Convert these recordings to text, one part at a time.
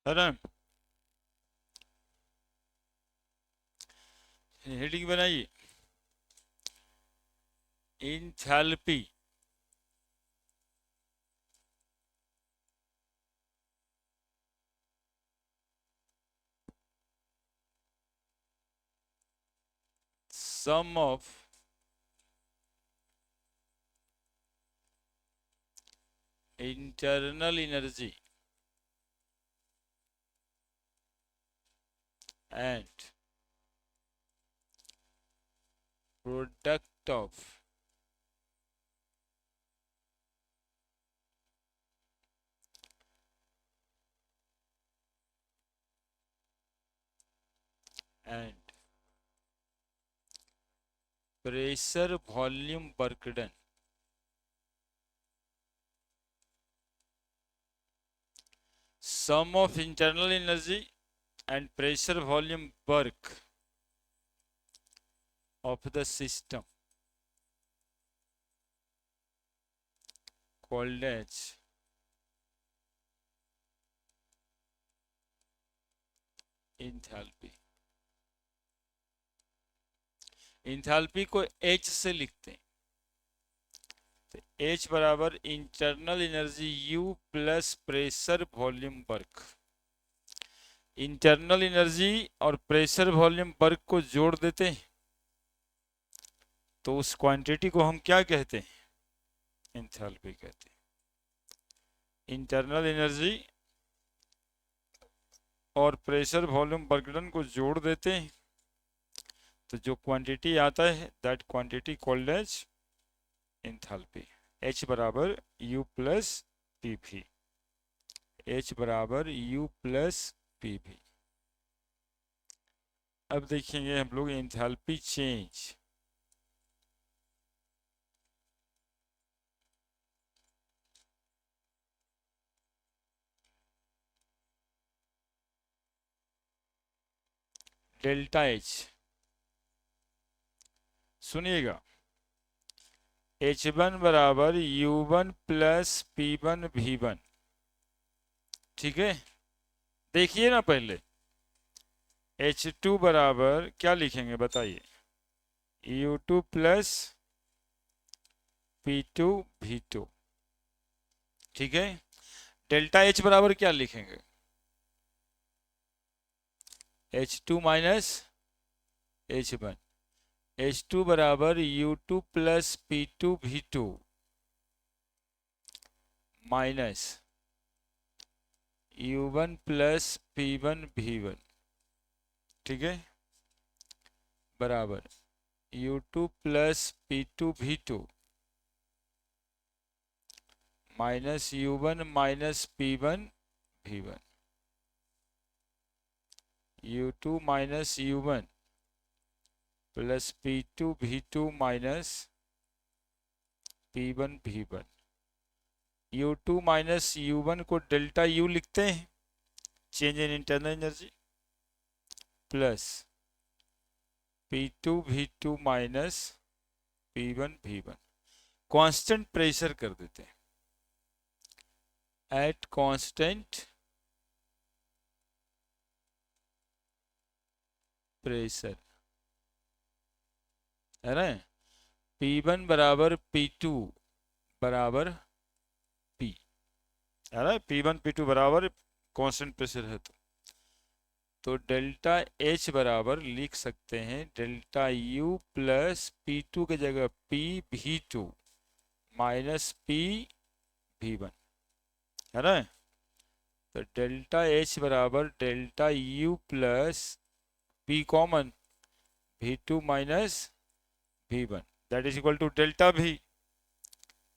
है ना। हेडिंग बनाइए, enthalpy. Sum of internal energy and product of and pressure volume work done. Sum of internal energy and pressure volume work of the system called as enthalpy। Enthalpy को H से लिखते हैं, तो H बराबर internal energy U plus pressure volume work. Internal energy और pressure volume work को जोड़ देते हैं, तो उस क्वांटिटी को हम क्या कहते हैं? इंथैल्पी कहते हैं। इंटरनल एनर्जी और प्रेशर वॉल्यूम वर्क डन को जोड़ देते हैं, तो जो क्वांटिटी आता है that quantity called as enthalpy. H बराबर U plus P V. H बराबर U प्लस पी भी। अब देखेंगे हम लोग इंथैल्पी चेंज। डेल्टा H, सुनिएगा, H1 बराबर U1 प्लस P1 V1। ठीक है, देखिए ना पहले H2 बराबर क्या लिखेंगे बताइए? U2 plus P2 V2। ठीक है, डेल्टा H बराबर क्या लिखेंगे? H2 minus H1। H2 बराबर U2 plus P2 V2 minus U1 plus P1 V1। ठीक है, बराबर U2 plus P2 V2 minus U1 minus P1 V1। U2 minus U1 plus P2 V2 minus P1 V1। U2 minus U1 को delta U लिखते हैं, change in internal energy, plus P2 V2 minus P1 V1। Constant pressure कर देते हैं, eight constant pressure, है ना। P1 बराबर P2 बराबर P, है ना। P1 P2 बराबर कांस्टेंट प्रेशर है, तो डेल्टा H बराबर लिख सकते हैं डेल्टा U प्लस P2 की जगह P V2 minus P V1, है ना। तो डेल्टा H बराबर delta U plus P common V2 minus V1 that is equal to delta V।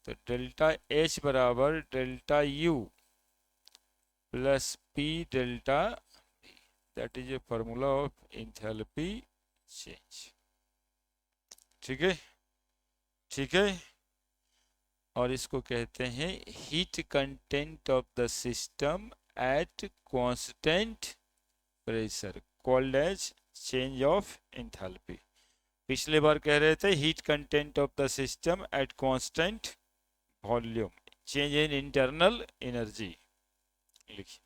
तो डेल्टा H बराबर delta U plus P delta V, that is a formula of enthalpy change. ठीक है, ठीक है। और इसको कहते हैं heat content of the system at constant pressure called as change of enthalpy. पिछले बार कह रहे थे heat content of the system at constant volume, change in internal energy. लिखिए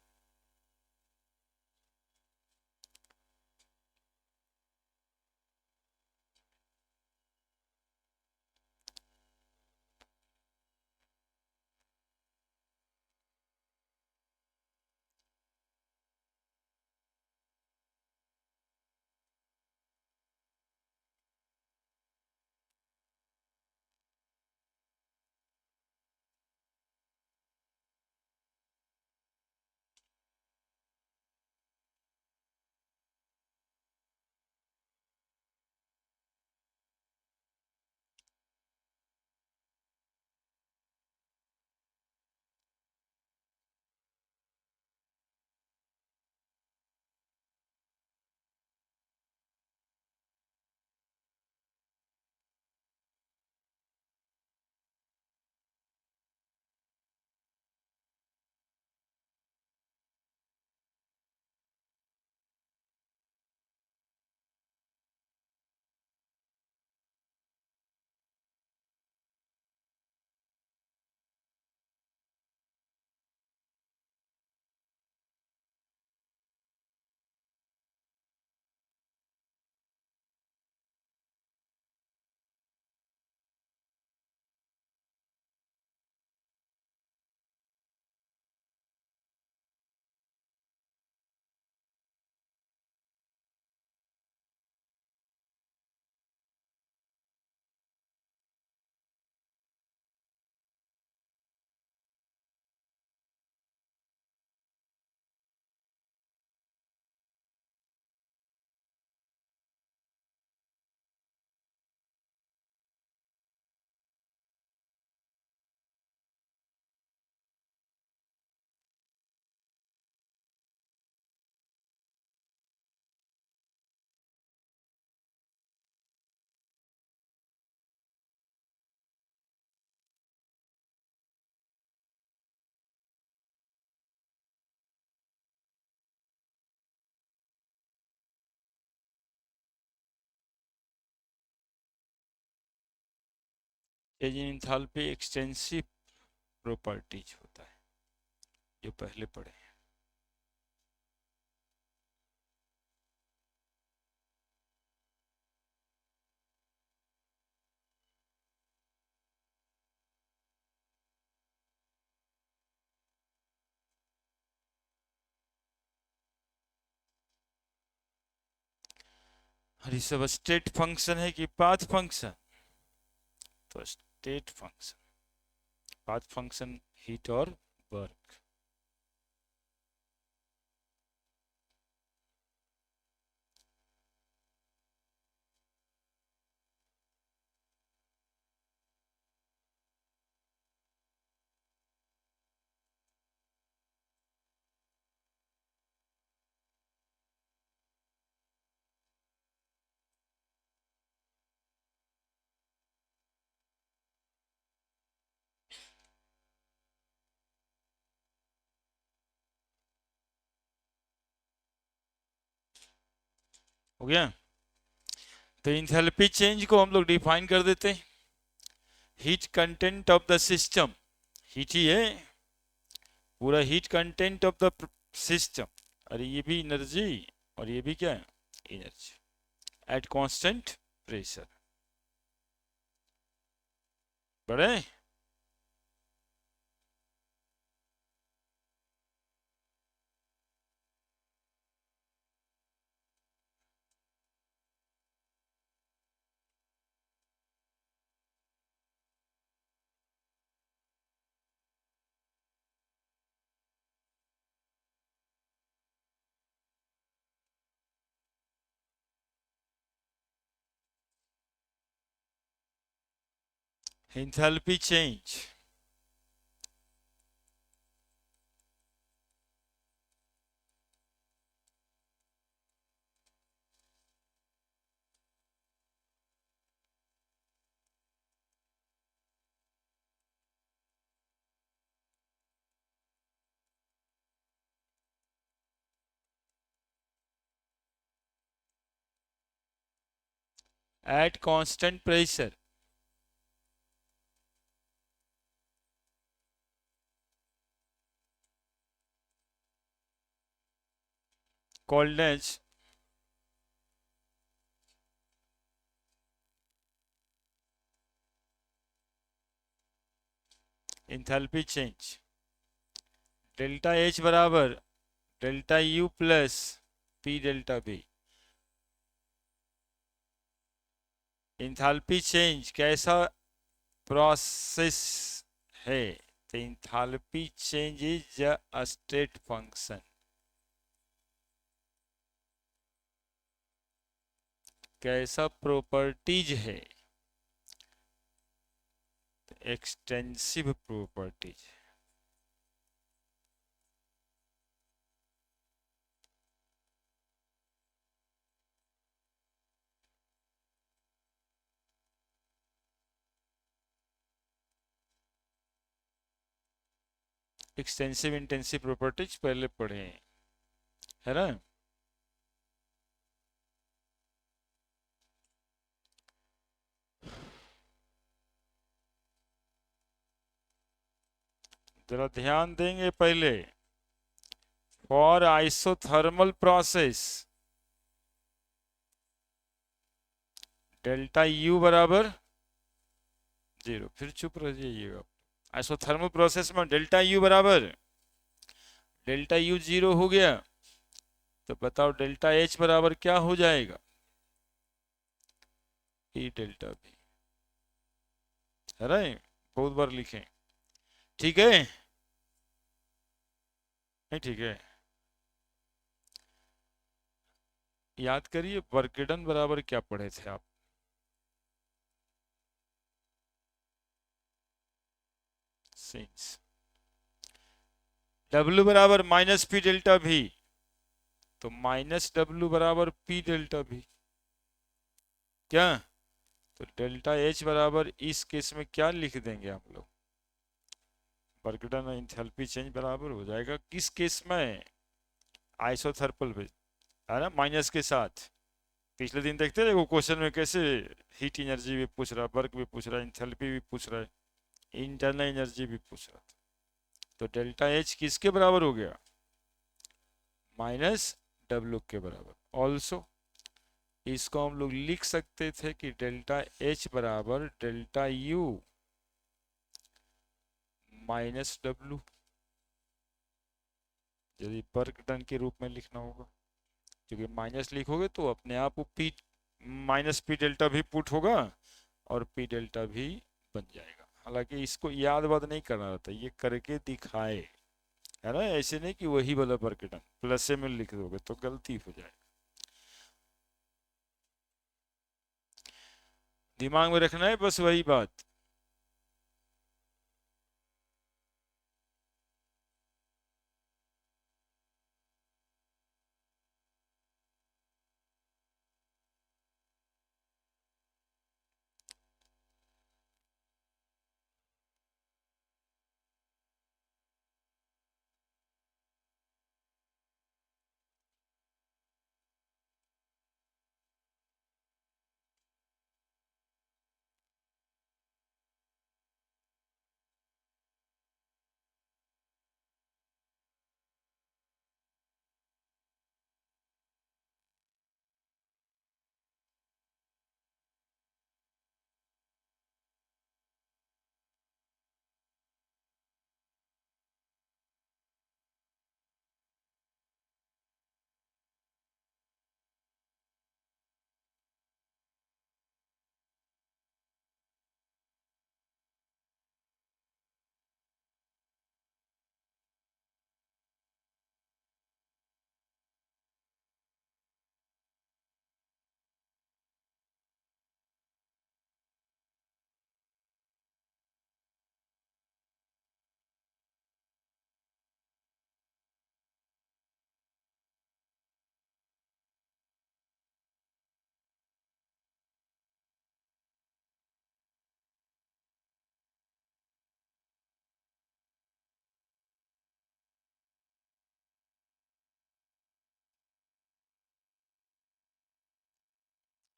change in enthalpy extensive properties होता है, जो पहले पढ़े हैं। और ये सब स्टेट फंक्शन है कि पाथ फंक्शन? तो state function, path function heat और वर्क। हो गया? तो इंथैल्पी चेंज को हम लोग डिफाइन कर देते हैं, heat content of the system, heat ही है पूरा, heat content of the system, और ये भी एनर्जी, और ये भी क्या है, एनर्जी एट कांस्टेंट प्रेशर। बड़े enthalpy change at constant pressure, called as enthalpy change. Delta H बराबर delta U plus P delta B. Enthalpy change कैसा प्रोसेस है? तो enthalpy change is a state function. कैसा प्रॉपर्टीज है? Extensive properties. Extensive intensive properties पहले पढ़े हैं, है ना? जरा ध्यान देंगे पहले, for isothermal process delta U बराबर 0। फिर चुप रह जाइएगा। आइसोथर्मल प्रोसेस में डेल्टा यू बराबर, डेल्टा यू 0 हो गया, तो बताओ डेल्टा एच बराबर क्या हो जाएगा? E delta V. है, बहुत बार लिखें, ठीक है? नहीं ठीक है? याद करिए, वर्क डन बराबर क्या पढ़े थे आप? सिंस W बराबर माइनस पी डेल्टा भी, तो माइनस W बराबर पी डेल्टा भी, क्या? तो डेल्टा एच बराबर इस केस में क्या लिख देंगे हम लोग? वर्क डन एंथैल्पी चेंज बराबर हो जाएगा किस केस में? आइसोथर्मल में, है ना, माइनस के साथ। पिछले दिन देखते रहे वो क्वेश्चन में कैसे हीट एनर्जी भी पूछ रहा है, वर्क भी पूछ रहा है, इंथैल्पी भी पूछ रहा है, इंटरनल एनर्जी भी पूछ रहा था। तो डेल्टा एच किसके बराबर हो गया? माइनस डब्ल्यू के बराबर। ऑल्सो इसको हम लोग लिख सकते थे कि डेल्टा एच बराबर डेल्टा यू माइनस डब्ल्यू, यदि वर्क डन के रूप में लिखना होगा, क्योंकि माइनस लिखोगे तो अपने आप वो पी माइनस पी डेल्टा भी पुट होगा और पी डेल्टा भी बन जाएगा। हालांकि इसको याद वाद नहीं करना रहता, ये करके दिखाए, है ना, ऐसे नहीं कि वही वाला वर्क डन प्लस से में लिख दोगे तो गलती हो जाए। दिमाग में रखना है बस वही बात।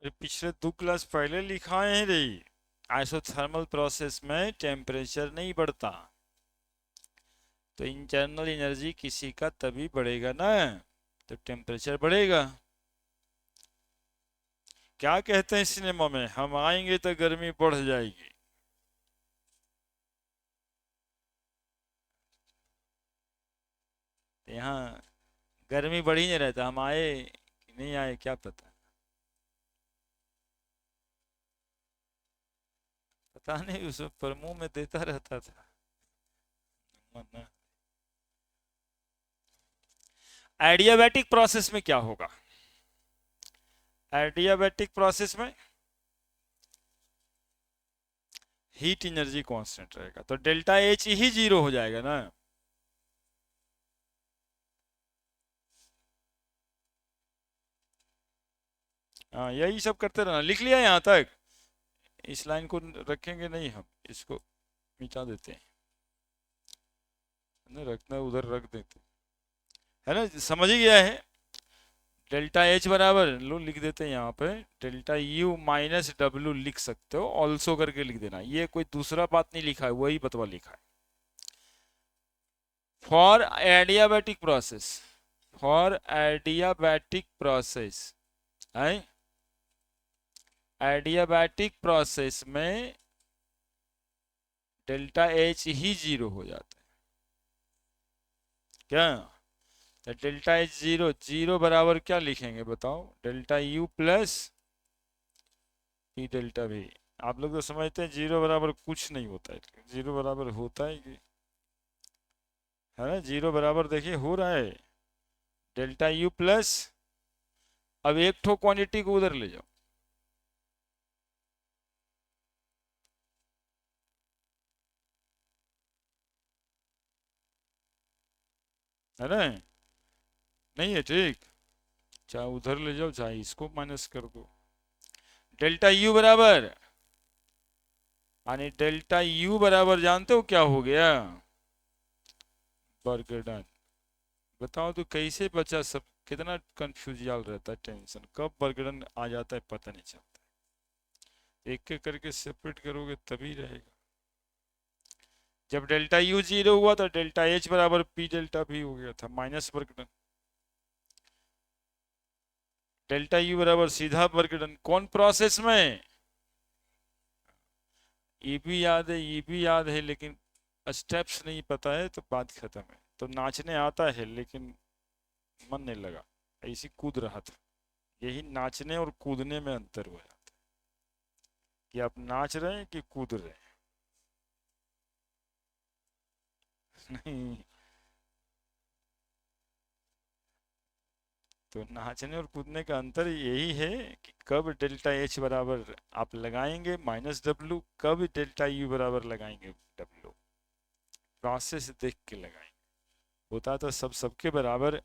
ये पिछले 2 क्लास पहले लिखाए हैं रे, आइसोथर्मल प्रोसेस में टेम्परेचर नहीं बढ़ता, तो इंटरनल एनर्जी किसी का तभी बढ़ेगा ना तो टेम्परेचर बढ़ेगा। क्या कहते हैं सिनेमा में, हम आएंगे तो गर्मी बढ़ जाएगी। यहाँ गर्मी बढ़ ही नहीं रहता, हम आए कि नहीं आए क्या पता। पता नहीं उस पर मुंह में देता रहता था। एडियाबैटिक प्रोसेस में क्या होगा? एडियाबैटिक प्रोसेस में हीट एनर्जी कांस्टेंट रहेगा, तो डेल्टा एच ही 0 हो जाएगा ना। हाँ यही सब करते रहना। लिख लिया यहाँ तक? इस लाइन को रखेंगे नहीं, हम इसको मिटा देते हैं ना, रखना उधर रख देते, है ना, समझ ही गया है। डेल्टा एच बराबर लो लिख देते हैं यहाँ पे, डेल्टा यू माइनस डब्ल्यू लिख सकते हो, ऑल्सो करके लिख देना, ये कोई दूसरा बात नहीं लिखा है, वही बतवा लिखा है। For adiabatic process, for adiabatic process है, एडियाबैटिक प्रोसेस में डेल्टा एच ही 0 हो जाता है क्या? तो डेल्टा एच 0, 0 बराबर क्या लिखेंगे बताओ? Delta U plus P delta भी। आप लोग तो समझते हैं 0 बराबर कुछ नहीं होता है, 0 बराबर होता है कि, है ना, 0 बराबर देखिए हो रहा है डेल्टा यू प्लस, अब एक ठो क्वांटिटी को उधर ले जाओ, है ना, नहीं है ठीक, चाहे उधर ले जाओ चाहे इसको माइनस कर दो। डेल्टा यू बराबर, यानी डेल्टा यू बराबर जानते हो क्या हो गया? Work done. बताओ तो कैसे बचा सब कितना कंफ्यूजियल रहता है, टेंशन कब बर्गडन आ जाता है पता नहीं चलता। एक एक करके सेपरेट करोगे तभी रहेगा। जब डेल्टा यू 0 हुआ तो डेल्टा एच बराबर पी डेल्टा भी हो गया था, माइनस बर्गडन। डेल्टा यू बराबर सीधा बर्गडन, कौन प्रोसेस में? ये भी याद है, ये भी याद है, लेकिन स्टेप्स नहीं पता है तो बात खत्म है। तो नाचने आता है लेकिन मन नहीं लगा, ऐसी कूद रहा था। यही नाचने और कूदने में अंतर हो जाता है कि आप नाच रहे हैं कि कूद रहे हैं। नहीं, तो नाचने और कूदने का अंतर यही है कि कब डेल्टा एच बराबर आप लगाएंगे माइनस डब्लू, कब डेल्टा यू बराबर लगाएंगे डब्लू, प्रोसेस देख के लगाएंगे। होता तो सब सबके बराबर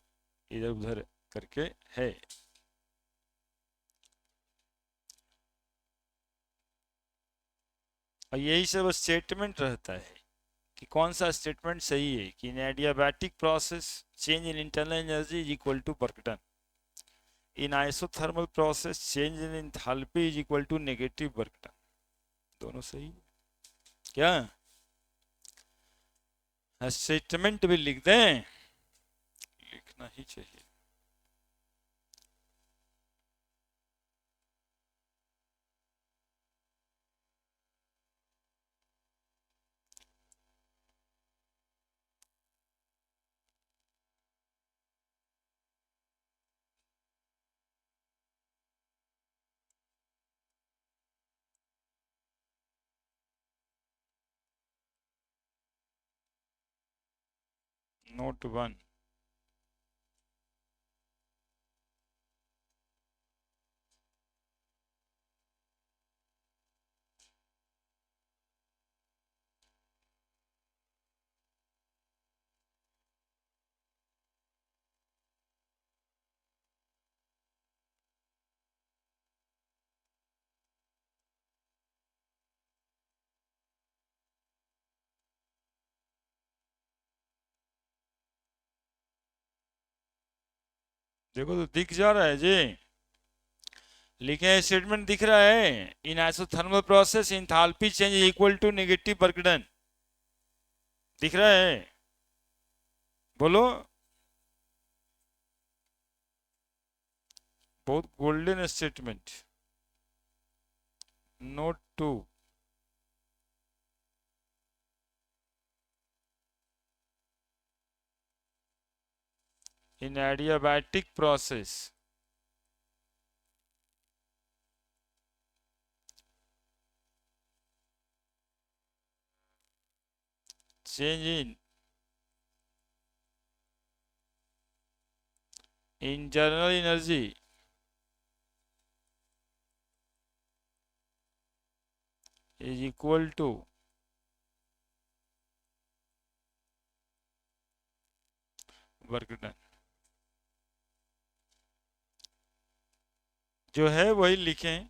इधर उधर करके है। और यही सब स्टेटमेंट रहता है कि कौन सा स्टेटमेंट सही है, कि in adiabatic process change in internal energy is equal to work done, in isothermal process change in enthalpy is equal to negative work done. दोनों सही है क्या? स्टेटमेंट भी लिख दें? लिखना ही चाहिए। नोट 1, देखो तो दिख जा रहा है जी, लिखे हैं स्टेटमेंट दिख रहा है, in isothermal process enthalpy change equal to negative work done, दिख रहा है? बोलो। बहुत golden statement. Note 2, in adiabatic process change in internal energy is equal to work done। जो है वही लिखें।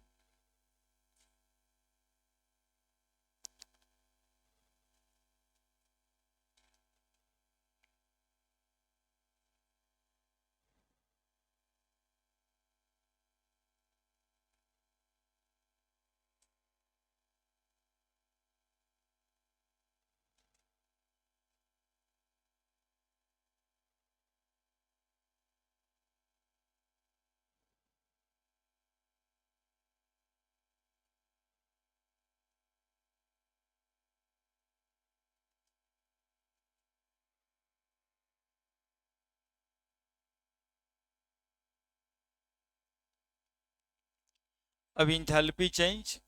अब इंथैल्पी चेंज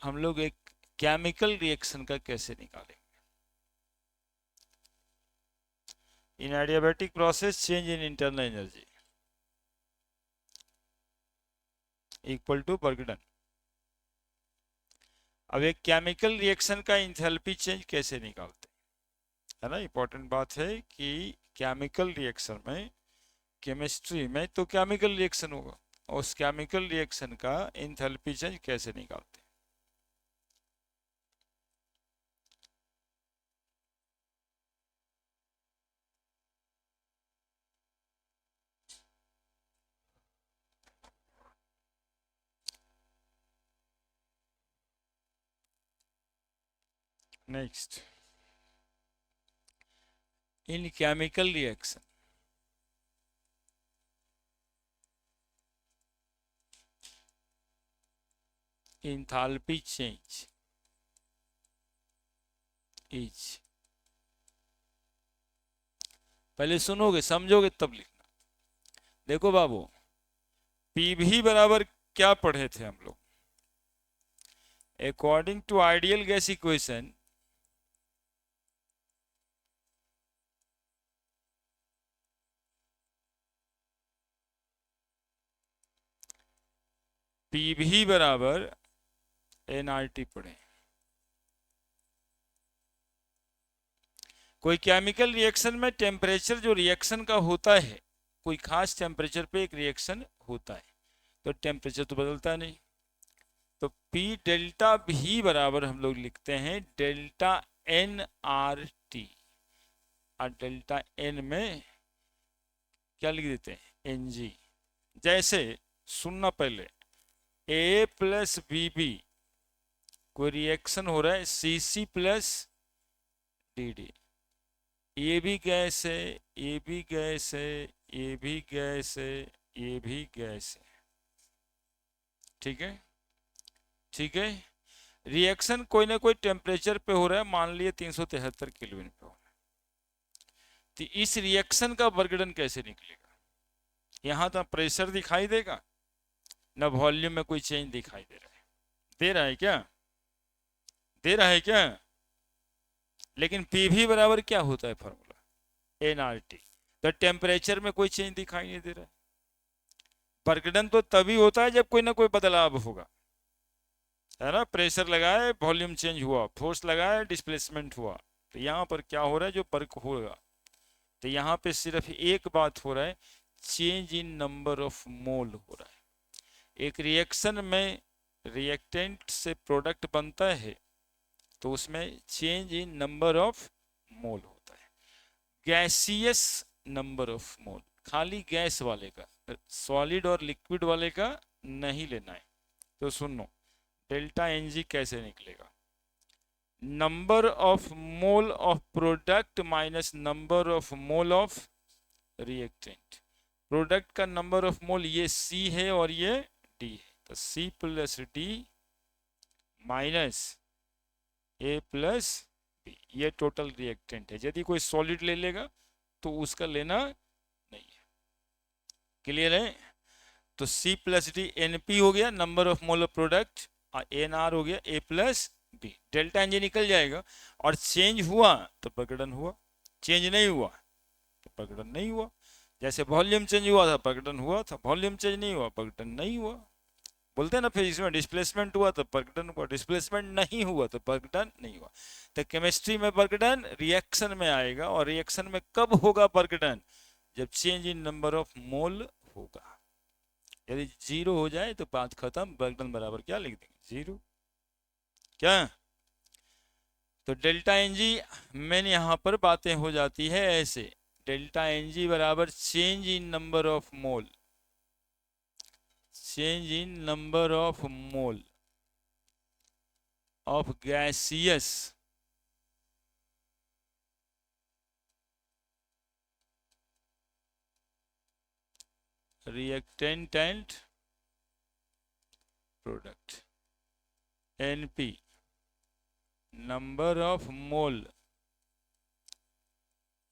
हम लोग एक केमिकल रिएक्शन का कैसे निकालेंगे? In adiabatic process change in internal energy equal to work done. अब एक केमिकल रिएक्शन का इंथैल्पी चेंज कैसे निकालते हैं, है ना? इंपॉर्टेंट बात है कि केमिकल रिएक्शन में, केमिस्ट्री में तो केमिकल रिएक्शन होगा, उस केमिकल रिएक्शन का इंथैल्पी चेंज कैसे निकालते हैं? Next, in chemical reaction enthalpy change is, पहले सुनोगे समझोगे तब लिखना। देखो बाबू, पीवी बराबर क्या पढ़े थे हम लोग? According to ideal gas equation, PV बराबर एनआरटी पढ़े। कोई केमिकल रिएक्शन में टेम्परेचर जो रिएक्शन का होता है, कोई खास टेम्परेचर पे एक रिएक्शन होता है, तो टेम्परेचर तो बदलता नहीं। तो P डेल्टा भी बराबर हम लोग लिखते हैं डेल्टा एन आर टी, और डेल्टा एन में क्या लिख देते हैं? N G. जैसे सुनना पहले, ए प्लस बी बी, कोई रिएक्शन हो रहा है C C plus D D, ये भी गैस है, ये भी गैस है, ये भी गैस है, ये भी गैस है, ठीक है? ठीक है, रिएक्शन कोई ना कोई टेम्परेचर पे हो रहा है, मान लिए 373 केल्विन पे हो रहा है। तो इस रिएक्शन का वर्क डन कैसे निकलेगा? यहां तो प्रेशर दिखाई देगा ना, वॉल्यूम में कोई चेंज दिखाई दे रहा है? दे रहा है क्या? दे रहा है क्या? लेकिन पीवी बराबर क्या होता है फॉर्मूला? एनआरटी। तो टेम्परेचर में कोई चेंज दिखाई नहीं दे रहा है। वर्क डन तो तभी होता है जब कोई ना कोई बदलाव होगा, है ना? प्रेशर लगाए, वॉल्यूम चेंज हुआ, फोर्स लगाए, डिस्प्लेसमेंट हुआ। तो यहाँ पर क्या हो रहा है? जो वर्क होगा, तो यहाँ पे सिर्फ एक बात हो रहा है, चेंज इन नंबर ऑफ मोल हो रहा है। एक रिएक्शन में रिएक्टेंट से प्रोडक्ट बनता है, तो उसमें चेंज इन नंबर ऑफ मोल होता है। गैसियस नंबर ऑफ मोल, खाली गैस वाले का, सॉलिड और लिक्विड वाले का नहीं लेना है। तो सुनो, डेल्टा एन जी कैसे निकलेगा? Number of mole of product minus number of mole of reactant. Product का नंबर ऑफ मोल ये सी है और ये डी है, तो सी प्लस डी माइनस ए प्लस बी, ये टोटल रिएक्टेंट है। यदि कोई सॉलिड ले लेगा तो उसका लेना नहीं है। क्लियर है? तो C plus D N P हो गया, number of mole of product, और एन आर हो गया A plus B. Delta N G निकल जाएगा, और चेंज हुआ तो प्रकटन हुआ, चेंज नहीं हुआ तो प्रकटन नहीं हुआ। जैसे वॉल्यूम चेंज हुआ था प्रकटन हुआ था, वॉल्यूम चेंज नहीं हुआ प्रकटन नहीं हुआ। बोलते हैं ना फिजिक्स में, डिस्प्लेसमेंट हुआ तो प्रकटन हुआ, डिस्प्लेसमेंट नहीं हुआ तो प्रकटन नहीं हुआ। तो केमिस्ट्री में प्रकटन रिएक्शन में आएगा, और रिएक्शन में कब होगा प्रकटन? जब चेंज इन नंबर ऑफ मोल होगा। यदि जीरो हो जाए तो बात खत्म, प्रकटन बराबर क्या लिख देंगे? जीरो। क्या? तो डेल्टा एन जी मैंने यहां पर बातें हो जाती है ऐसे, डेल्टा एन जी बराबर change in number of mole, change in number of mole of gaseous reactant and product. NP number of mole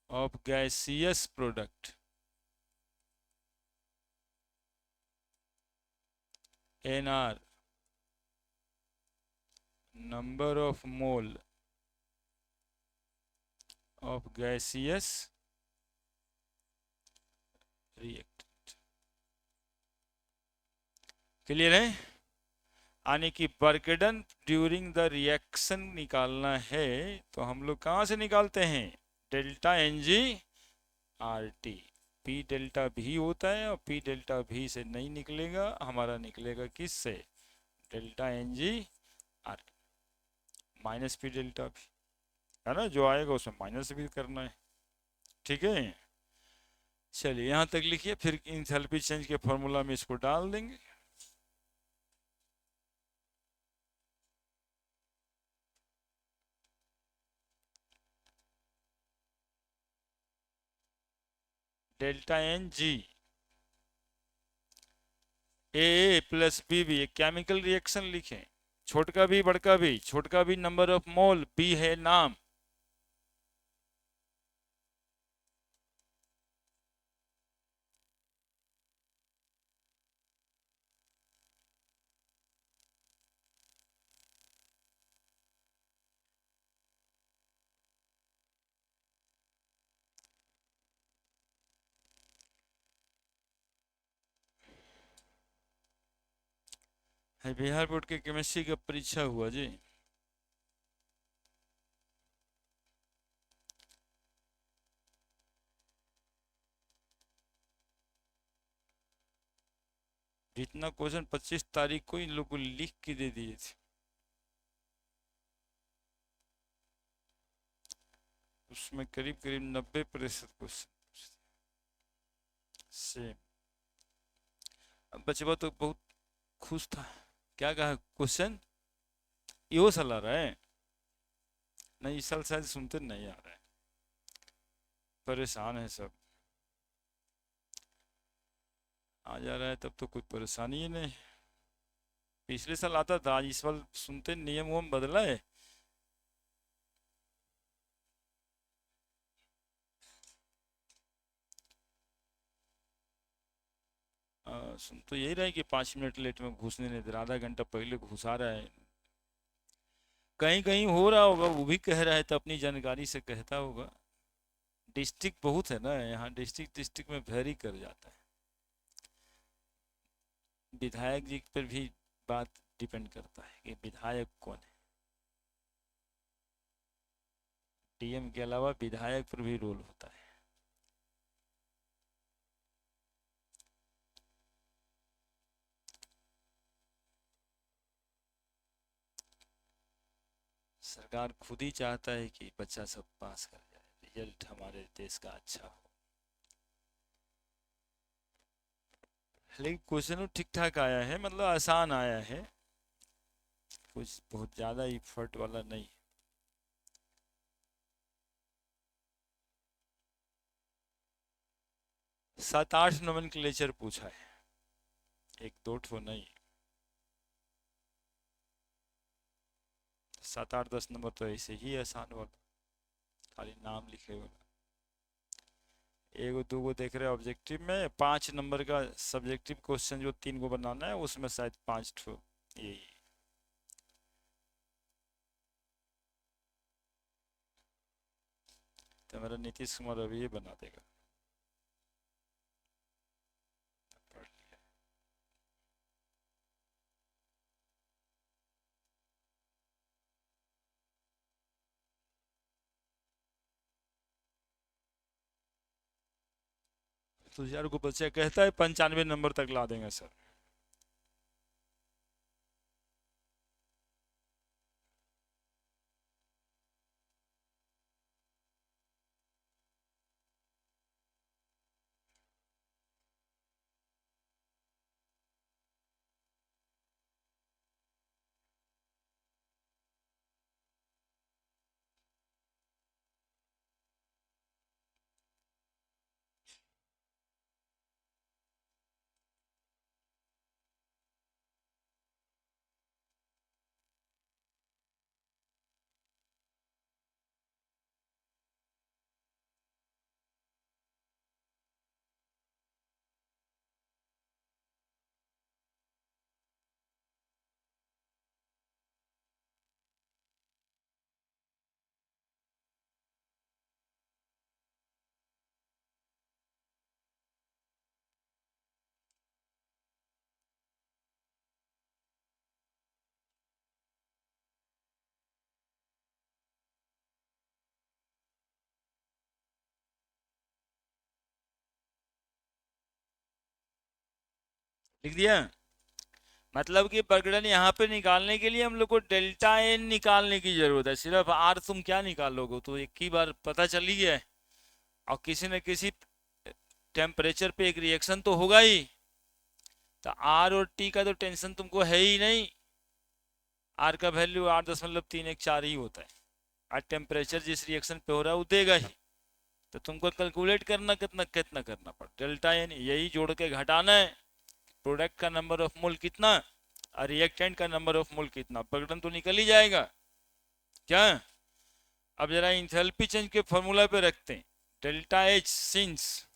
of gaseous product, NR number of mole of gaseous reactant। Clear है? यानी कि work done during the reaction निकालना है तो हम लोग कहां से निकालते हैं? Delta N G R T. P delta V होता है, और पी डेल्टा भी से नहीं निकलेगा, हमारा निकलेगा किससे? Delta N G R minus P delta V, है ना? जो आएगा उसमें माइनस भी करना है, ठीक है? चलिए यहां तक लिखिए, फिर इंथैल्पी चेंज के फॉर्मूला में इसको डाल देंगे। डेल्टा एन जी ए प्लस बी भी एक केमिकल रिएक्शन लिखें, छोटका भी बड़का भी, छोटका भी नंबर ऑफ मोल, बी है नाम। बिहार बोर्ड के केमिस्ट्री का परीक्षा हुआ जी। जितना क्वेश्चन 25 तारीख को इन लोगों को लिख के दे दिए थे, उसमें करीब करीब 90% क्वेश्चन सेम। अब बचवा तो बहुत खुश था, क्या कहा क्वेश्चन यो साल आ रहा है, नहीं इस साल शायद सुनते नहीं आ रहा है, परेशान है सब। आ जा रहा है तब तो कोई परेशानी ही नहीं, पिछले साल आता था, आज इस साल सुनते नियम वम बदला है। सुन तो यही रहा है कि 5 मिनट लेट में घुसने नहीं दे रहा, आधा घंटा पहले घुसा रहा है। कहीं कहीं हो रहा होगा, वो भी कह रहा है तो अपनी जानकारी से कहता होगा। डिस्ट्रिक्ट बहुत है ना यहाँ, डिस्ट्रिक्ट डिस्ट्रिक्ट में वेरी कर जाता है। विधायक जी पर भी बात डिपेंड करता है कि विधायक कौन है, डीएम के अलावा विधायक पर भी रोल होता है। सरकार खुद ही चाहता है कि बच्चा सब पास कर जाए, रिजल्ट हमारे देश का अच्छा हो। लेकिन क्वेश्चन ठीक ठाक आया है, मतलब आसान आया है, कुछ बहुत ज़्यादा इफर्ट वाला नहीं। 7-8 नोमेनक्लेचर पूछा है, एक दो ठो नहीं। 7-8-10 नंबर तो ऐसे ही आसान वाला, खाली नाम लिखे वाला। एगो दूगो देख रहे ऑब्जेक्टिव में, 5 नंबर का सब्जेक्टिव क्वेश्चन जो 3 को बनाना है, उसमें शायद 5 ठो यही। तो मेरा नीतीश कुमार अभी ये बना देगा। तो यार को बच्चा कहता है 95 नंबर तक ला देंगे सर। लिख दिया, मतलब कि प्रकरण यहाँ पे निकालने के लिए हम लोग को डेल्टा एन निकालने की जरूरत है, सिर्फ आर तुम क्या निकालोगे, तो एक ही बार पता चल ही गया है। और किसी न किसी टेम्परेचर पे एक रिएक्शन तो होगा ही, तो आर और टी का तो टेंशन तुमको है ही नहीं। आर का वैल्यू 8.314 ही होता है, और टेम्परेचर जिस रिएक्शन पे हो रहा है वो देगा ही, तो तुमको कैलकुलेट करना कितना कितना करना पड़, डेल्टा एन यही जोड़ के घटाना है, प्रोडक्ट का नंबर ऑफ मोल कितना और रिएक्टेंट का नंबर ऑफ मोल कितना, प्रकटन तो निकल ही जाएगा क्या। अब जरा इंथैल्पी चेंज के फॉर्मूला पे रखते हैं, delta H since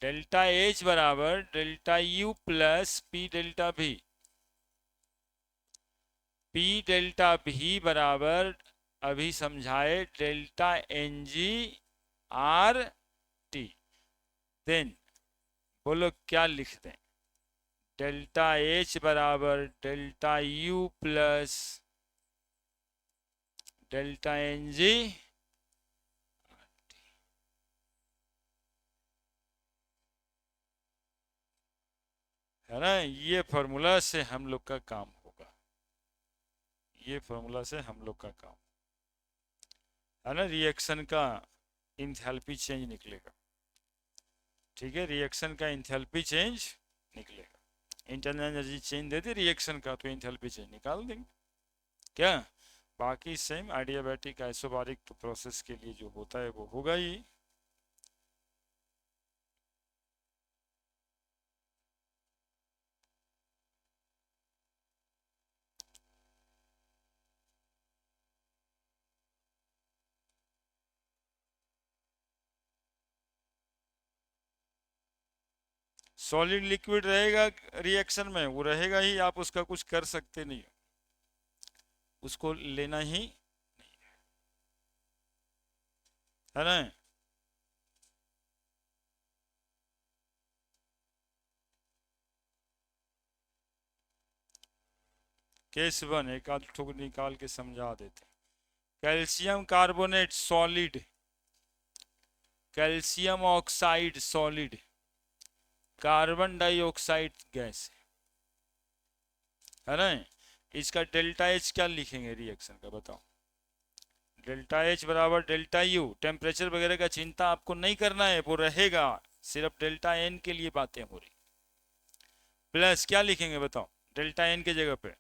delta H बराबर delta U plus P delta भी, पी डेल्टा भी बराबर अभी समझाए delta N G R T. Then बोलो क्या लिख दें, डेल्टा एच बराबर delta U plus delta N G, है ना। ये फॉर्मूला से हम लोग का काम होगा, ये फॉर्मूला से हम लोग का काम है ना, रिएक्शन का इंथैल्पी चेंज निकलेगा। ठीक है, रिएक्शन का इंथैल्पी चेंज निकलेगा, इंटरनल एनर्जी चेंज दे दी रिएक्शन का तो इंथैल्पी चेंज निकाल देंगे क्या। बाकी सेम आइडियाबैटिक आइसोबारिक प्रोसेस के लिए जो होता है वो होगा ही। सॉलिड लिक्विड रहेगा रिएक्शन में, वो रहेगा ही, आप उसका कुछ कर सकते नहीं, उसको लेना ही है ना। केस वन एक आध ठोक निकाल के समझा देते, calcium carbonate solid, calcium oxide solid, carbon dioxide gas, है ना। इसका डेल्टा एच क्या लिखेंगे रिएक्शन का बताओ, डेल्टा एच बराबर डेल्टा यू, टेम्परेचर वगैरह का चिंता आपको नहीं करना है, वो रहेगा, सिर्फ डेल्टा एन के लिए बातें हो रही। प्लस क्या लिखेंगे बताओ, डेल्टा एन के जगह पे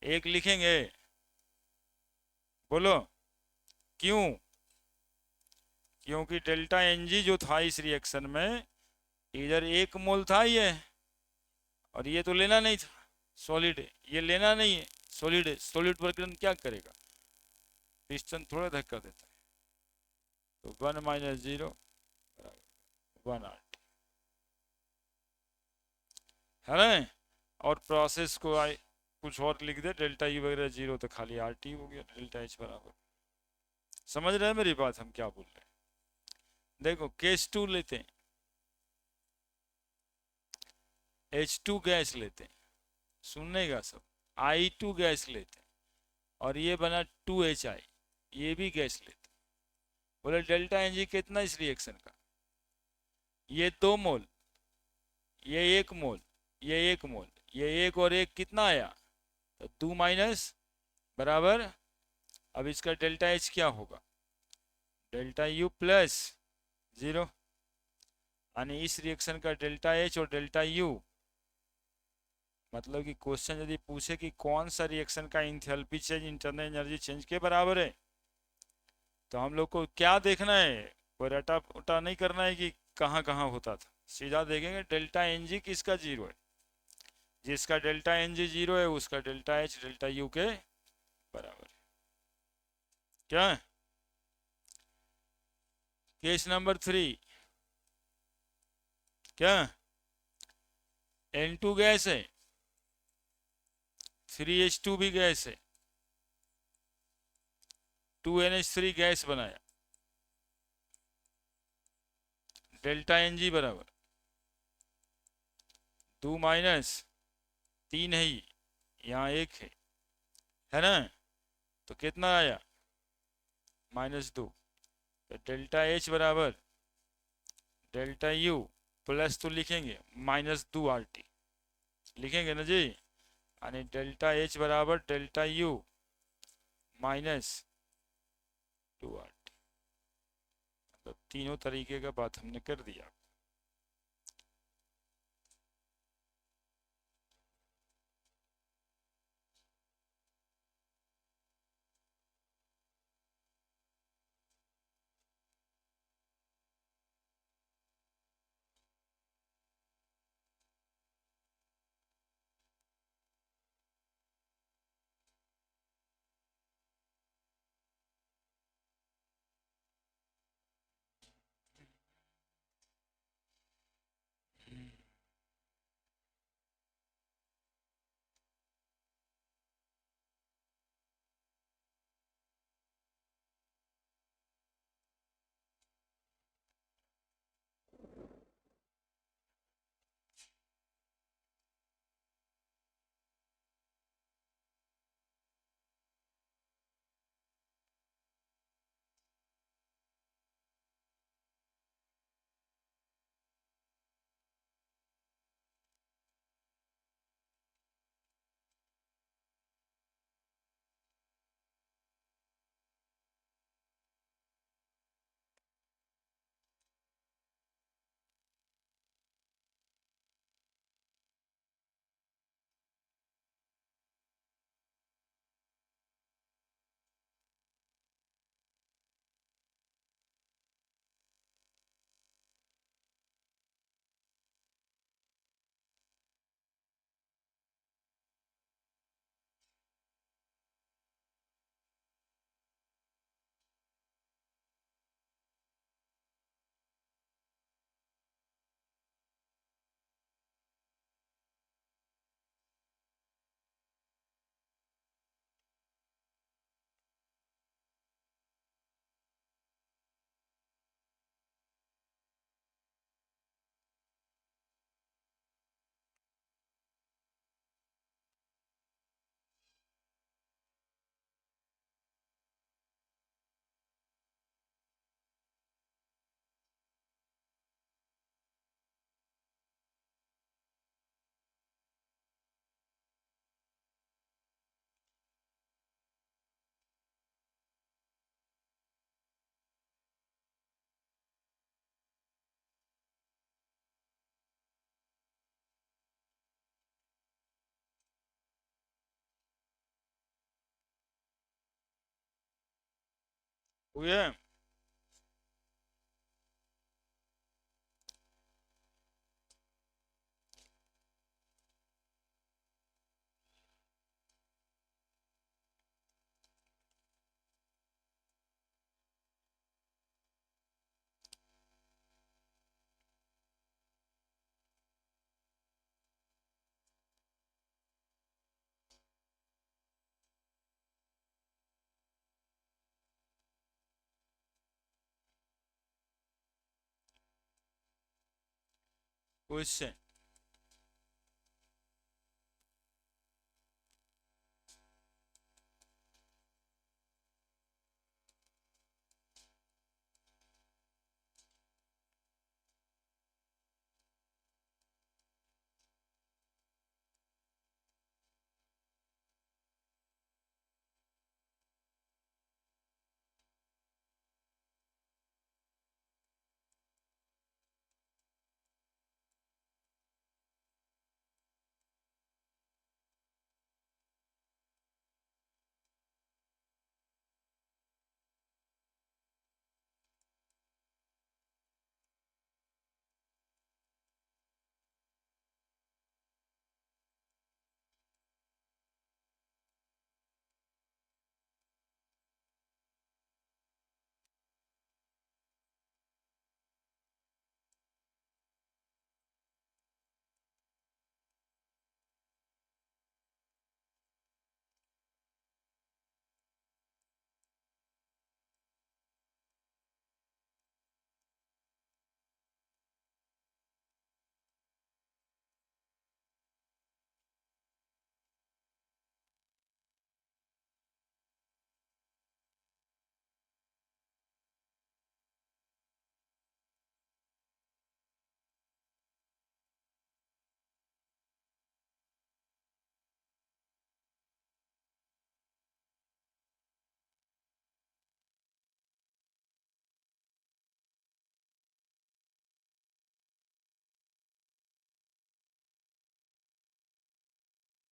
एक लिखेंगे, बोलो क्यों, क्योंकि डेल्टा एन जी जो था इस रिएक्शन में इधर एक मोल था ये, और ये तो लेना नहीं था, सॉलिड है, ये लेना नहीं है, सॉलिड है, सॉलिड प्रकरण क्या करेगा, पिस्टन थोड़ा धक्का देता है, तो 1 माइनस 0 1 आर, है ना। और प्रोसेस को कुछ और लिख दे, डेल्टा यू वगैरह 0 तो खाली आर टी हो गया, डेल्टा एच बराबर। समझ रहे हैं मेरी बात, हम क्या बोल रहे हैं। देखो केस 2 लेते हैं, H2 गैस लेते हैं, सुनने का सब, I2 गैस लेते हैं, और ये बना 2HI, ये भी गैस लेते हैं। बोले डेल्टा एन जी कितना इस रिएक्शन का, ये 2 मोल, ये 1 मोल, ये 1 मोल, ये 1 और 1 कितना आया, तो 2 माइनस बराबर, अब इसका डेल्टा एच क्या होगा, डेल्टा यू प्लस 0, यानी इस रिएक्शन का डेल्टा एच और डेल्टा यू, मतलब कि क्वेश्चन यदि पूछे कि कौन सा रिएक्शन का enthalpy change internal energy change के बराबर है, तो हम लोग को क्या देखना है, कोई रटा उटा नहीं करना है कि कहाँ कहाँ होता था, सीधा देखेंगे डेल्टा एन जी किसका 0 है, जिसका डेल्टा एन जी 0 है उसका डेल्टा एच डेल्टा यू के बराबर है क्या। केस नंबर 3 क्या, N2 गैस है, 3H2 भी गैस है, 2NH3 गैस बनाया, डेल्टा एन जी बराबर 2 माइनस 3 है, यहाँ 1 है ना, तो कितना आया -2, तो डेल्टा एच बराबर डेल्टा यू प्लस तो लिखेंगे -2 आर टी, लिखेंगे ना जी, यानी डेल्टा एच बराबर डेल्टा यू -2 आर टी, मतलब तीनों तरीके का बात हमने कर दिया। हो गया। क्वेश्चन,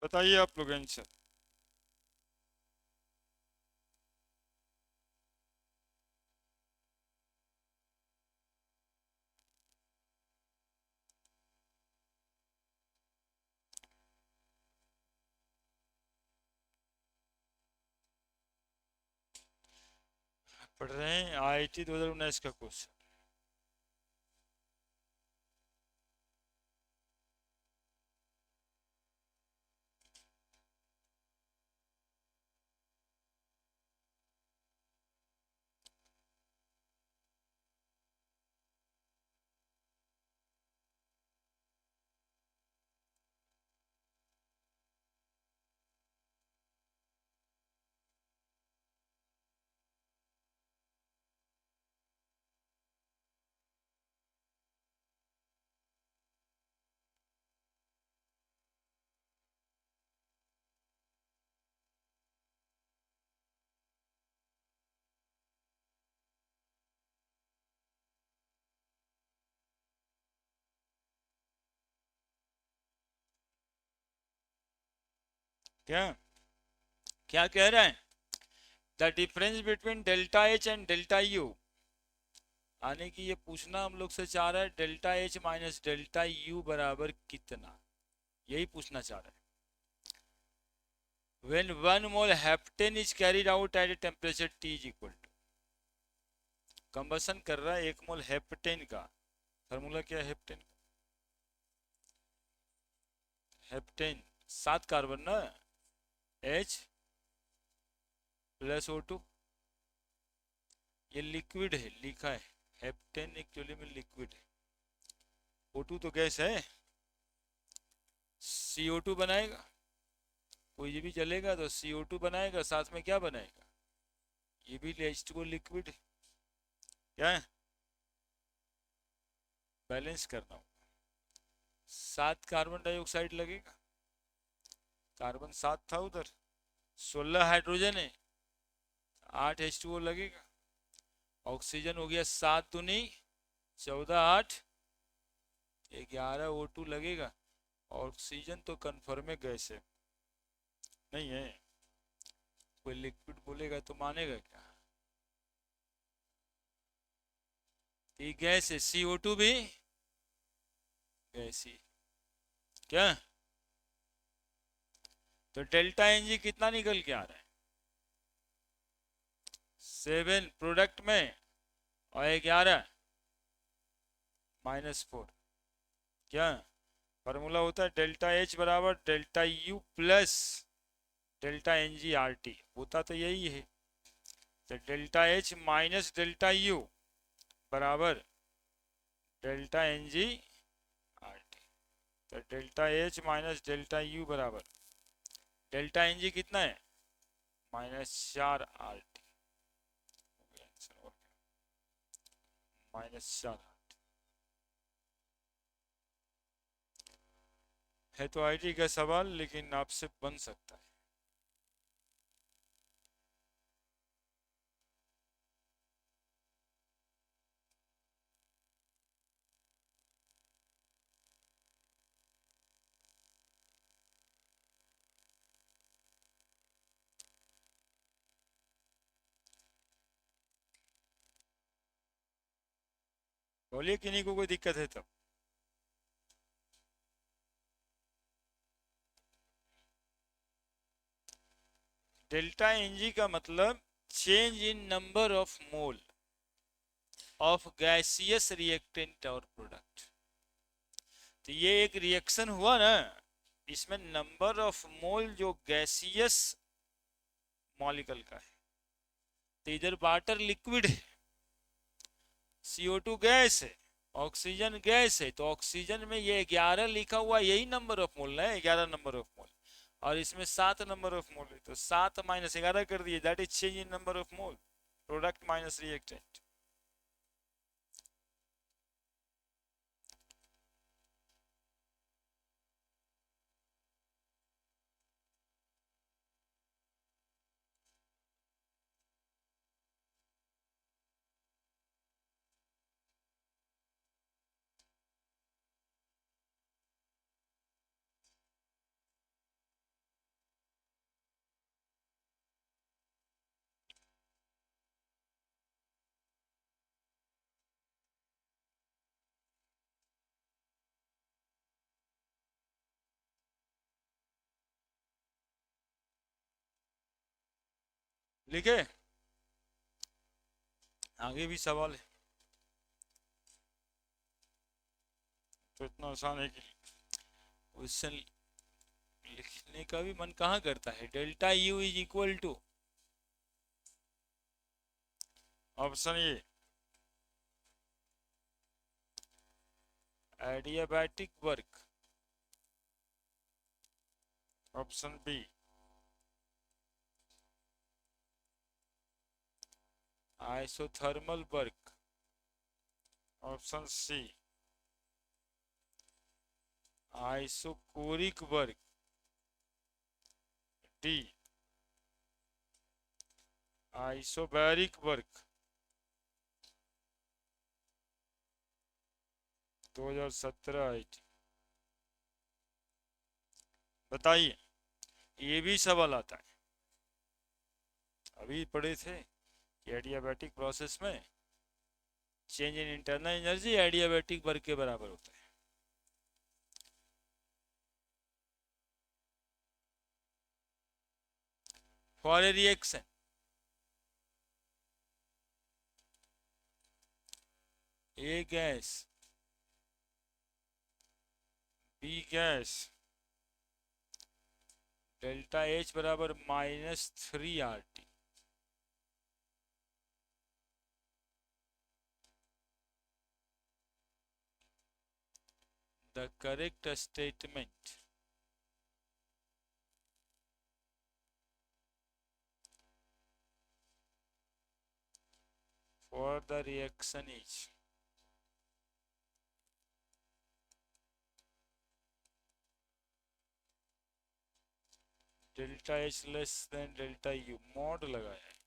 बताइए आप लोग आंसर। पढ़ रहे हैं IIT 2019 का क्वेश्चन। क्या क्या कह रहे हैं? The difference between delta H and delta U, यानी कि ये पूछना हम लोग से चाह रहा है delta H minus delta U बराबर कितना, यही पूछना चाह रहा है। When 1 mole heptane is carried out at a temperature T is equal to, combustion कर रहा है 1 मोल हेप्टेन का, फार्मूला क्या है हेप्टेन का? हेप्टेन 7 कार्बन ना, H प्लस O2, ये लिक्विड है लिखा है, हेप्टेन एक्चुअली में लिक्विड है, O2 तो गैस है, CO2 बनाएगा, कोई भी चलेगा तो CO2 बनाएगा, साथ में क्या बनाएगा, ये भी H2O लिक्विड है। क्या है? बैलेंस करना हो, 7 कार्बन डाइऑक्साइड लगेगा, कार्बन 7 था उधर, 16 हाइड्रोजन है, 8 H2O लगेगा, ऑक्सीजन हो गया 7 दूनी 14 8 11 O2 लगेगा। ऑक्सीजन तो कन्फर्म है गैस है, नहीं है, कोई लिक्विड बोलेगा तो मानेगा क्या? ये गैस है, CO2 भी गैस ही, क्या? तो डेल्टा एनजी कितना निकल के आ रहा है? 7 प्रोडक्ट में, और 11 -4, क्या? फार्मूला होता है डेल्टा एच बराबर delta U plus delta N G R T, होता तो यही है। तो delta H minus delta U बराबर delta N G R T. तो delta H minus delta U बराबर डेल्टा एन जी कितना है? -4 आर टी, -4 है। तो आईटी का सवाल, लेकिन आपसे बन सकता है। बोलिए, किन्हीं को कोई दिक्कत है तब। डेल्टा एनजी का मतलब change in number of mole of gaseous reactant और प्रोडक्ट। तो ये एक रिएक्शन हुआ ना, इसमें नंबर ऑफ मोल जो गैसियस मॉलिक्यूल का है। तो इधर वाटर लिक्विड है, CO2 गैस है, ऑक्सीजन गैस है। तो ऑक्सीजन में ये 11 लिखा हुआ, यही नंबर ऑफ मोल है, 11 नंबर ऑफ मोल। और इसमें 7 नंबर ऑफ मोल है, तो 7 - 11 कर दिए, that is change in number of mole, product minus reactant. लिखे, आगे भी सवाल है। तो इतना आसान है कि क्वेश्चन लिखने का भी मन कहाँ करता है। Delta U is equal to, option A adiabatic work, option B isothermal work, option C isochoric work, D isobaric work. 2017 IT। बताइए, ये भी सवाल आता है, अभी पढ़े थे। एडियाबैटिक प्रोसेस में change in internal energy adiabatic work के बराबर होता है। For a reaction, A gas B gas, delta H बराबर -3 RT। The correct statement for the reaction is delta H less than delta U, mod लगाया है।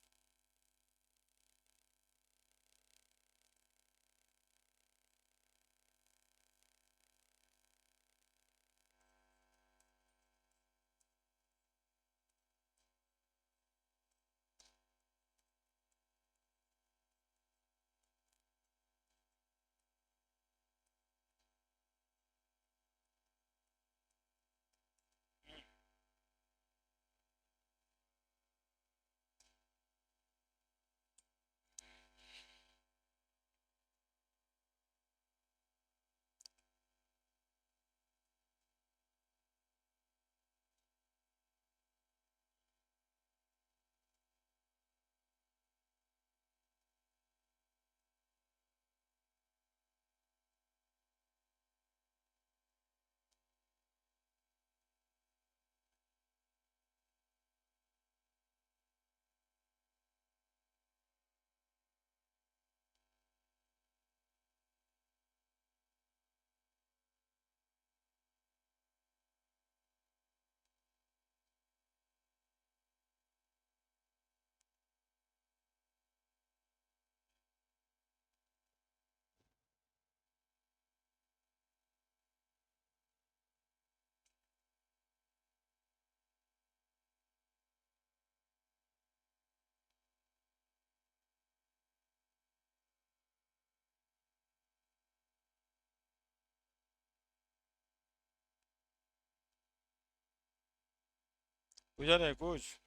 बुझा रहे कुछ?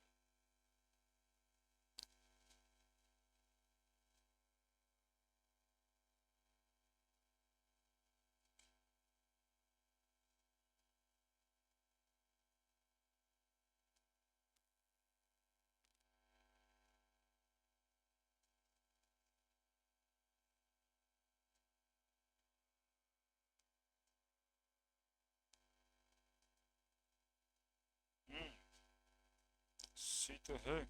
हम्म, सी तो है।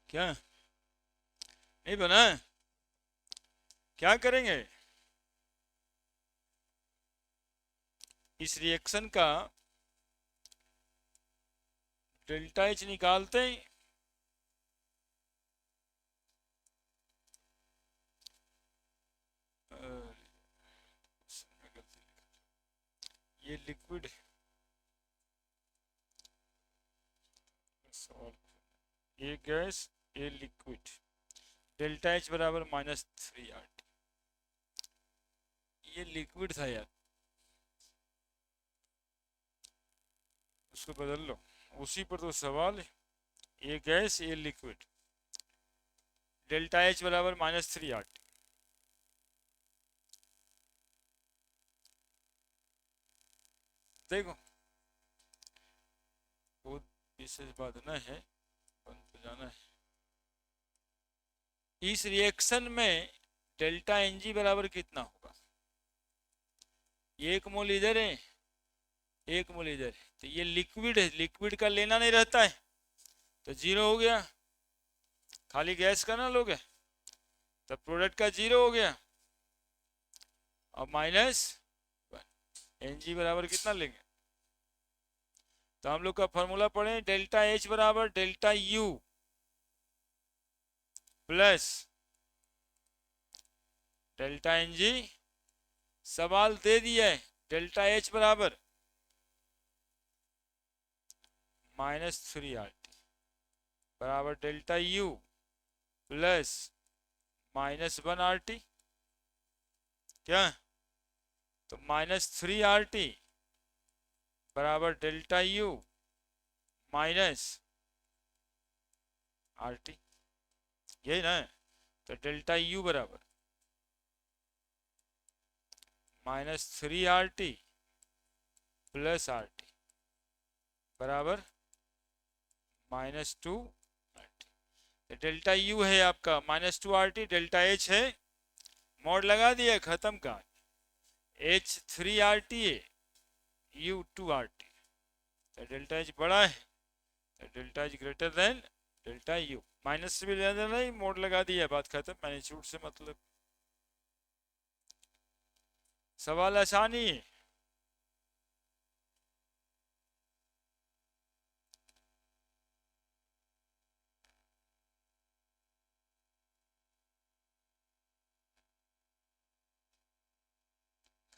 क्या नहीं बना है? क्या करेंगे? इस रिएक्शन का डेल्टा एच निकालते ही ये liquid A gas A liquid, delta H बराबर -3 RT। ये लिक्विड था यार, उसको बदल लो, उसी पर तो सवाल है। A gas A liquid, delta H बराबर -3 RT। देखो बहुत विशेष बात न है, बंद तो जाना है। इस रिएक्शन में डेल्टा एन जी बराबर कितना होगा? एक मोल इधर है, एक मोल इधर है, तो ये लिक्विड है, लिक्विड का लेना नहीं रहता है, तो 0 हो गया। खाली गैस का ना लोगे, तो प्रोडक्ट का 0 हो गया। और माइनस एन जी बराबर कितना लेंगे? तो हम लोग का फॉर्मूला पढ़े, डेल्टा एच बराबर delta U plus delta N G. सवाल दे दिया है डेल्टा एच बराबर -3 RT बराबर डेल्टा यू प्लस -1 RT। क्या? तो -3 RT बराबर डेल्टा यू -RT, यही ना? तो डेल्टा यू बराबर -3 RT प्लस RT बराबर -2 RT। डेल्टा यू है आपका -2 RT, डेल्टा एच है, मोड लगा दिया, खत्म का। H3 RT है, U2 RT। तो डेल्टा एच बड़ा है, तो delta H greater than delta you. Minus से भी लेना नहीं, मोड लगा दिया, बात खत्म, मैग्नीट्यूड से मतलब। सवाल आसानी है।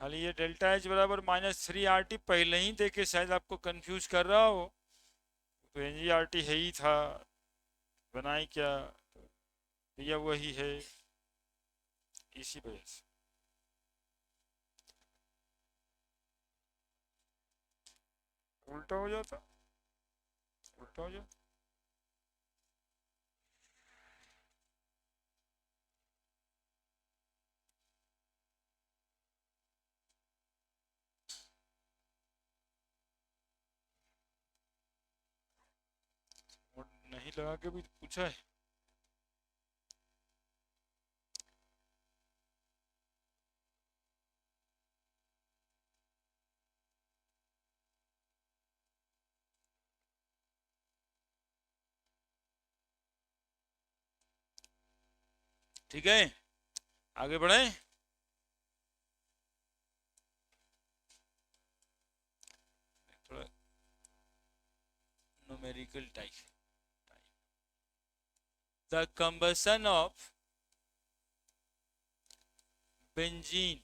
खाली ये डेल्टा एच बराबर -3 RT पहले ही देके शायद आपको कंफ्यूज कर रहा हो, तो NGRT है ही था, बनाए क्या? भैया वही है, इसी वजह से उल्टा हो जाता, उल्टा हो जाता। और नहीं लगा के भी पूछा है। ठीक है, आगे बढ़े। थोड़ा numerical type. The combustion of benzene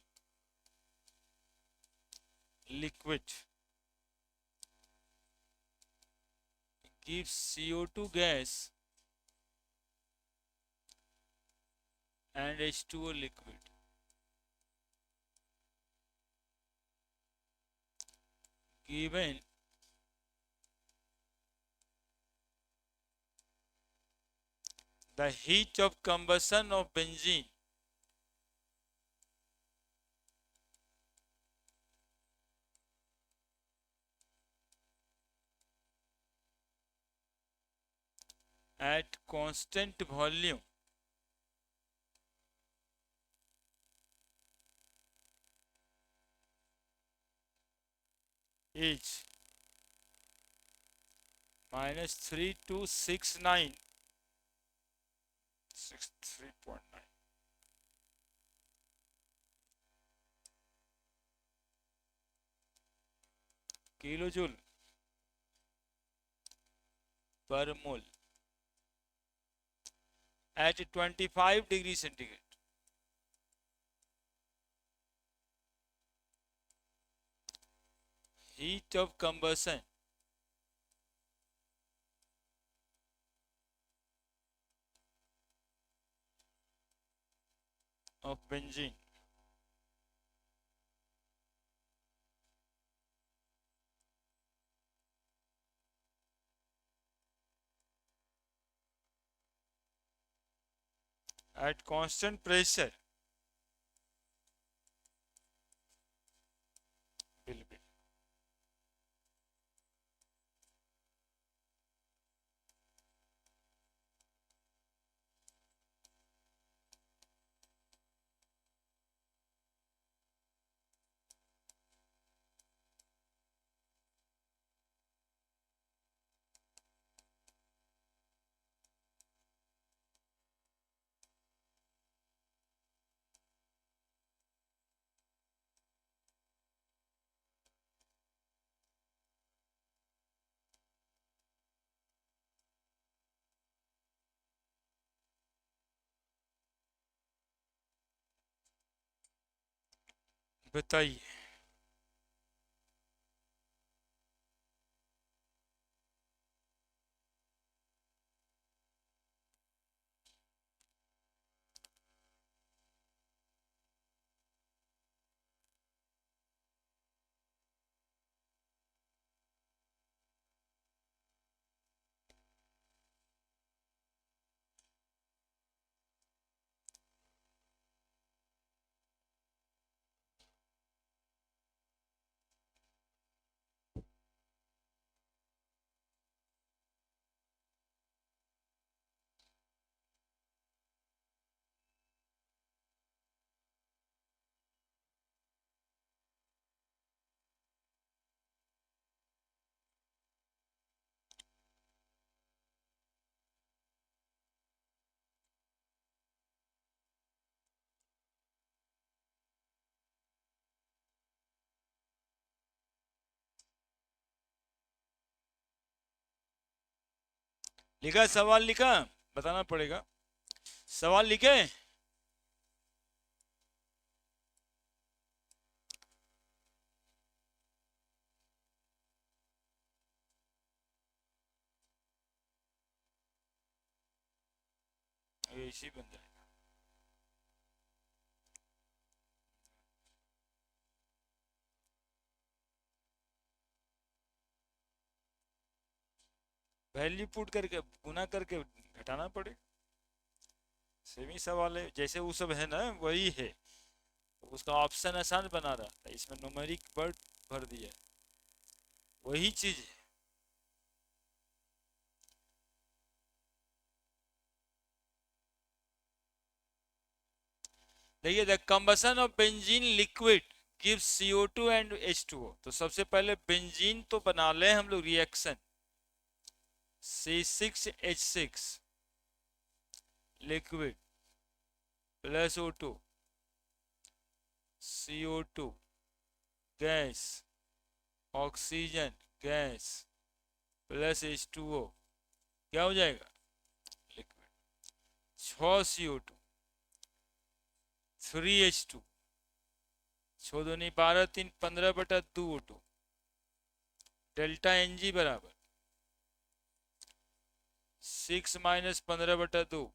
liquid gives CO2 gas and H2O liquid. Given the heat of combustion of benzene at constant volume is minus 3269 63.9 kilojoule per mole at 25 degrees centigrade. Heat of combustion of benzene at constant pressure will be बताइए। लिखा सवाल लिखा, बताना पड़ेगा। सवाल लिखे? ऐसी बन जाएगा। वैल्यू पुट करके गुना करके घटाना पड़े। सेम ही सवाल है, जैसे वो सब है ना वही है। उसका ऑप्शन आसान बना रहा है, इसमें न्यूमेरिक वर्ड भर दिया है, वही चीज है। देखिए, the combustion of benzene liquid gives CO2 and H2O। तो सबसे पहले बेंजीन तो बना ले हम लोग reaction, C6H6 liquid plus O2 CO2 gas oxygen gas plus H2O क्या हो जाएगा, लिक्विड। 6 CO2, 3H2, 6 दूनी 12, 3 15/2 O2, डेल्टा Ng बराबर 6 माइनस 15/2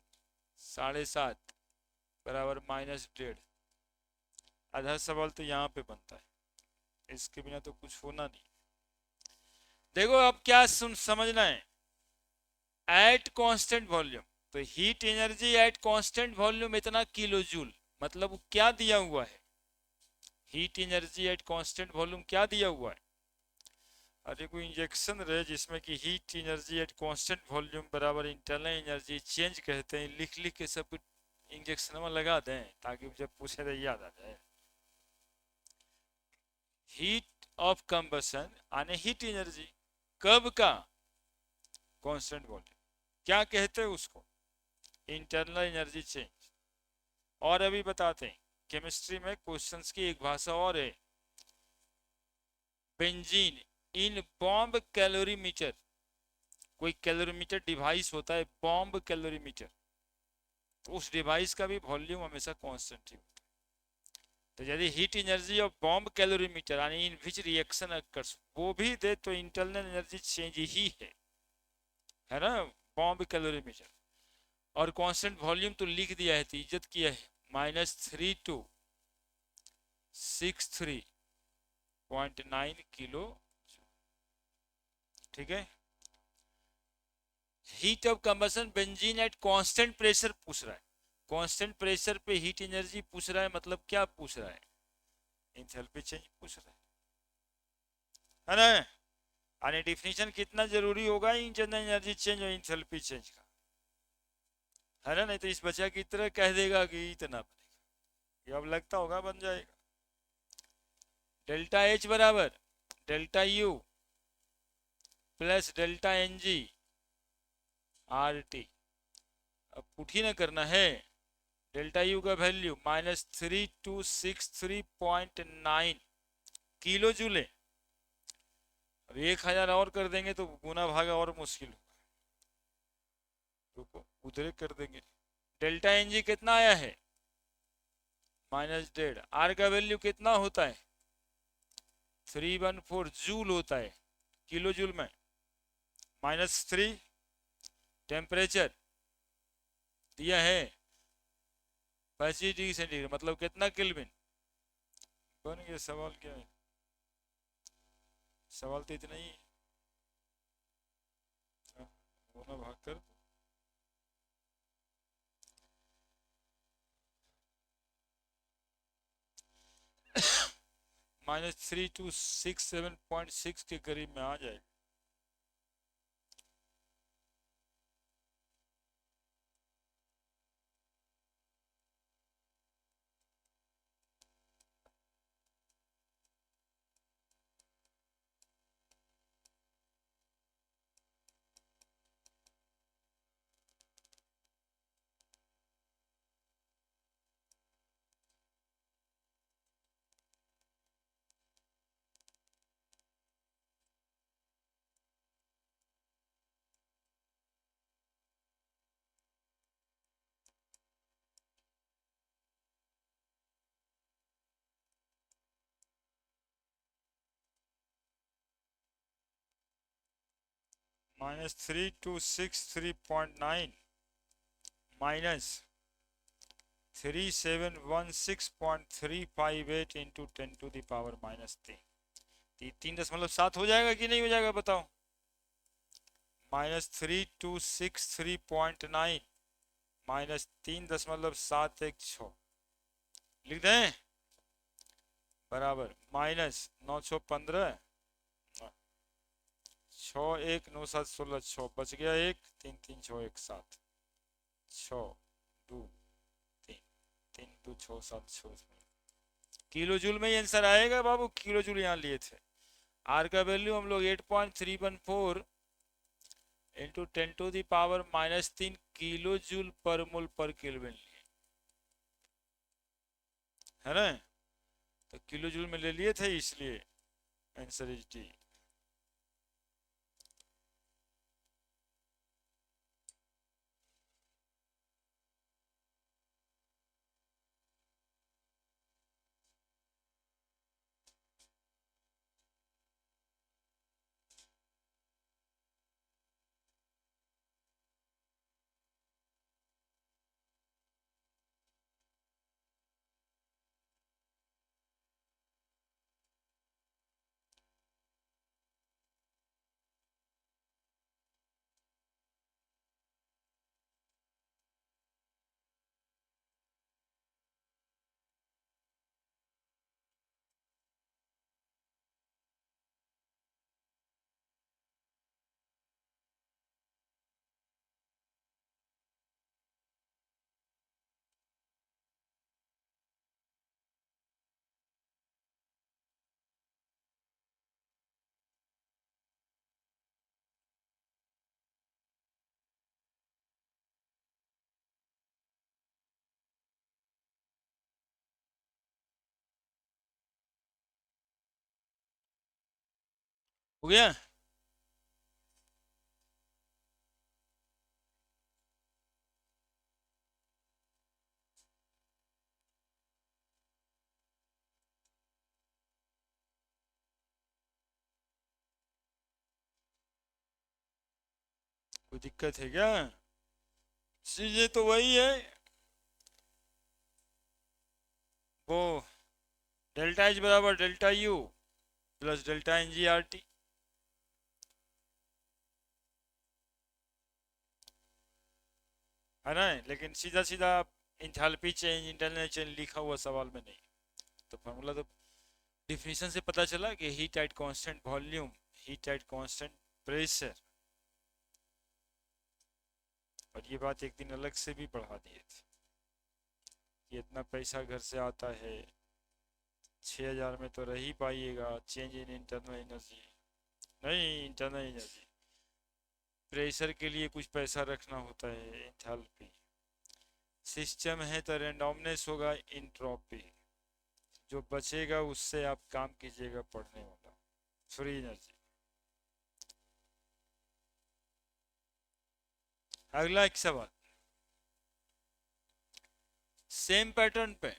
7.5 बराबर -1.5। आधा सवाल तो यहाँ पे बनता है, इसके बिना तो कुछ होना नहीं। देखो अब क्या समझना है, एट कांस्टेंट वॉल्यूम, तो heat energy at constant volume इतना किलो जूल, मतलब क्या दिया हुआ है, heat energy at constant volume क्या दिया हुआ है। अरे कोई इंजेक्शन रहे जिसमें कि heat energy at constant volume बराबर इंटरनल एनर्जी चेंज कहते हैं, लिख लिख के सब इंजेक्शन में लगा दें ताकि जब पूछे तो याद आ जाए। हीट ऑफ कंबसन यानी हीट एनर्जी कब का, कांस्टेंट वॉल्यूम, क्या कहते हैं उसको, इंटरनल एनर्जी चेंज। और अभी बताते हैं केमिस्ट्री में क्वेश्चंस की एक भाषा और है, बेंजीन इन बॉम्ब कैलोरीमीटर, कोई कैलोरीमीटर डिवाइस होता है बॉम्ब कैलोरीमीटर, तो उस डिवाइस का भी वॉल्यूम हमेशा कांस्टेंट ही होता है। तो यदि heat energy of bomb calorimeter यानी इन विच रिएक्शन अकर्स, वो भी दे तो इंटरनल एनर्जी चेंज ही है ना, बॉम्ब कैलोरीमीटर। और कांस्टेंट वॉल्यूम तो लिख दिया है, तो इज्जत किया है, -3263.9 किलो, ठीक है। Heat of combustion benzene eight constant pressure पूछ रहा है, कांस्टेंट प्रेशर पे हीट एनर्जी पूछ रहा है, मतलब क्या पूछ रहा है, एंथैल्पी चेंज पूछ रहा है ना। यानी डिफिनीशन कितना जरूरी होगा इंटरनल एनर्जी चेंज और एंथैल्पी चेंज का, है ना, नहीं तो इस बच्चा की तरह कह देगा कि इतना बनेगा, ये अब लगता होगा बन जाएगा। डेल्टा H बराबर delta U plus delta Ng RT। अब पुट ही ना करना है, डेल्टा यू का वैल्यू -3263.9 किलो जूल है। अब 1000 और कर देंगे तो गुना भागा और मुश्किल होगा, रुको उधर कर देंगे। डेल्टा Ng कितना आया है, -1.5। आर का वैल्यू कितना होता है, 314 जूल होता है किलो जूल में, -3 टेम्परेचर दिया है 25 डिग्री सेंटीग्रेड, मतलब कितना केल्विन बन गया। सवाल क्या है, सवाल तो इतना ही है, गुना भाग कर -3267.6 के करीब में आ जाए। -3263.9 -3716.358 इंटू 10⁻³ 3.7 हो जाएगा कि नहीं हो जाएगा बताओ। -3263.9 -3.716 लिख दें, बराबर -915 61976 6 बच गया, 1 3 3 6 1 7 6 2 3 3 2 6 7 6 किलो जूल में ही आंसर आएगा बाबू, किलो जूल यहाँ लिए थे। आर का वैल्यू हम लोग 8.314 इंटू 10⁻³ किलो जूल पर मोल पर केल्विन लिए, है ना, तो किलो जूल में ले लिए थे इसलिए आंसर इज डी। हो गया। कोई दिक्कत है क्या? चीजें तो वही है, वो डेल्टा एच बराबर delta U plus delta N G R T, है ना? लेकिन सीधा सीधा इंथैल्पी चेंज, इंटरनल चेंज लिखा हुआ सवाल में नहीं। तो फॉर्मूला तो डिफिनीशन से पता चला कि heat at constant volume, heat at constant pressure. और ये बात एक दिन अलग से भी पढ़ा दिए थे कि इतना पैसा घर से आता है, 6,000 में तो रह ही पाइएगा, चेंज इन इंटरनल एनर्जी, नहीं इंटरनल एनर्जी, प्रेशर के लिए कुछ पैसा रखना होता है, एंथैल्पी। सिस्टम है तो रेंडमनेस होगा, इंट्रोपी, जो बचेगा उससे आप काम कीजिएगा पढ़ने वाला, फ्री एनर्जी। अगला एक सवाल सेम पैटर्न पे,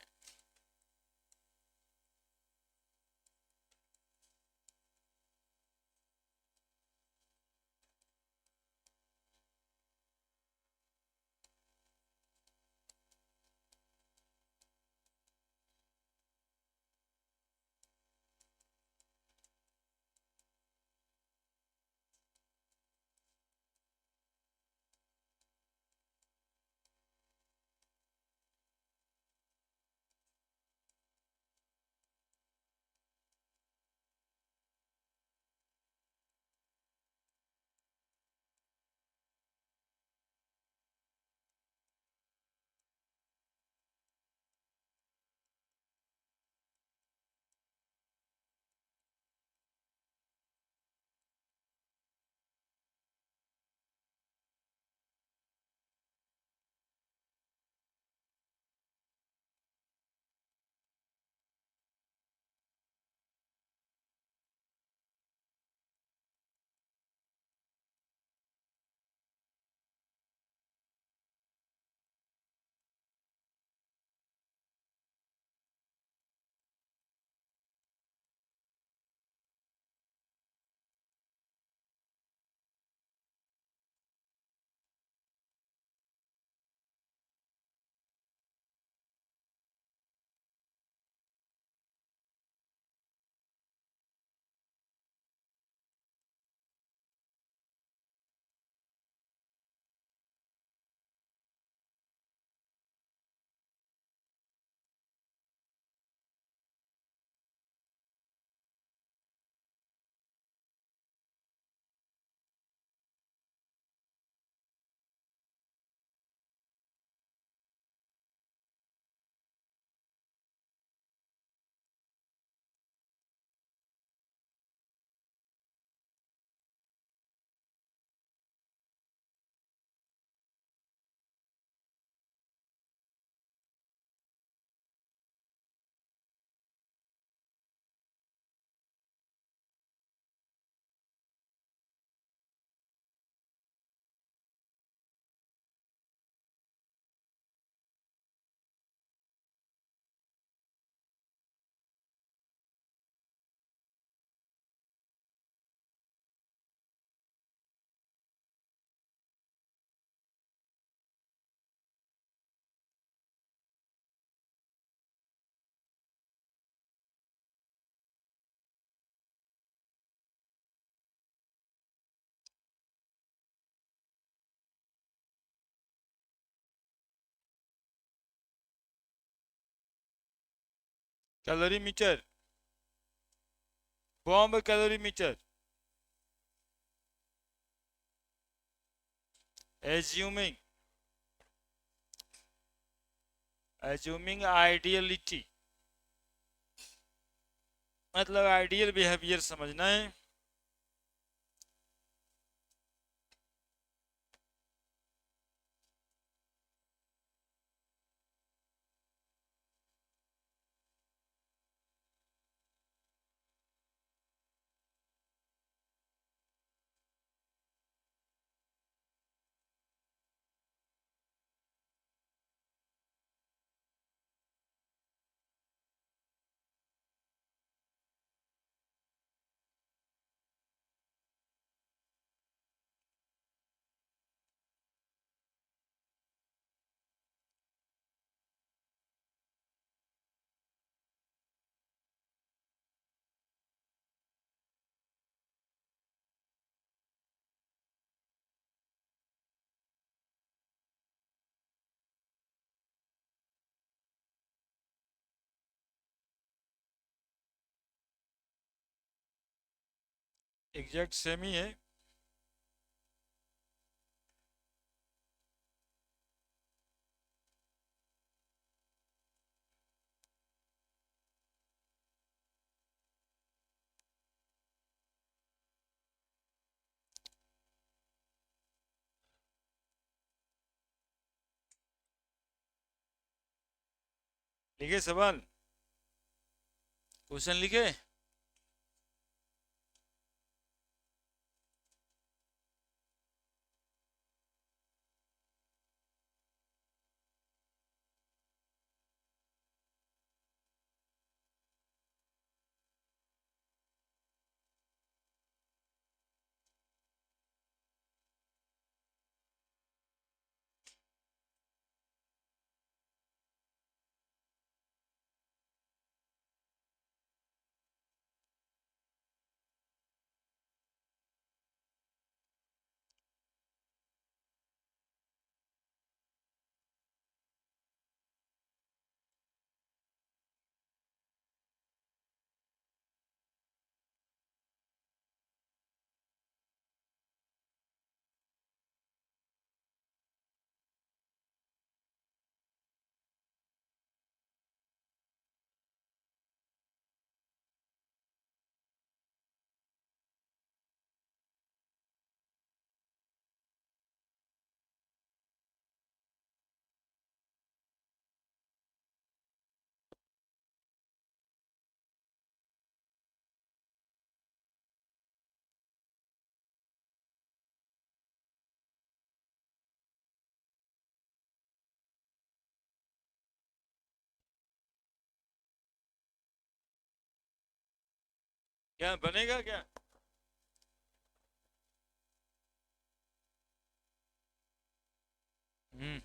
calorimeter, bomb calorimeter, assuming, assuming ideality, मतलब आइडियल बिहेवियर समझना है। एग्जैक्ट सेम ही है। लिखे सवाल, क्वेश्चन लिखे। क्या बनेगा क्या? हम्म।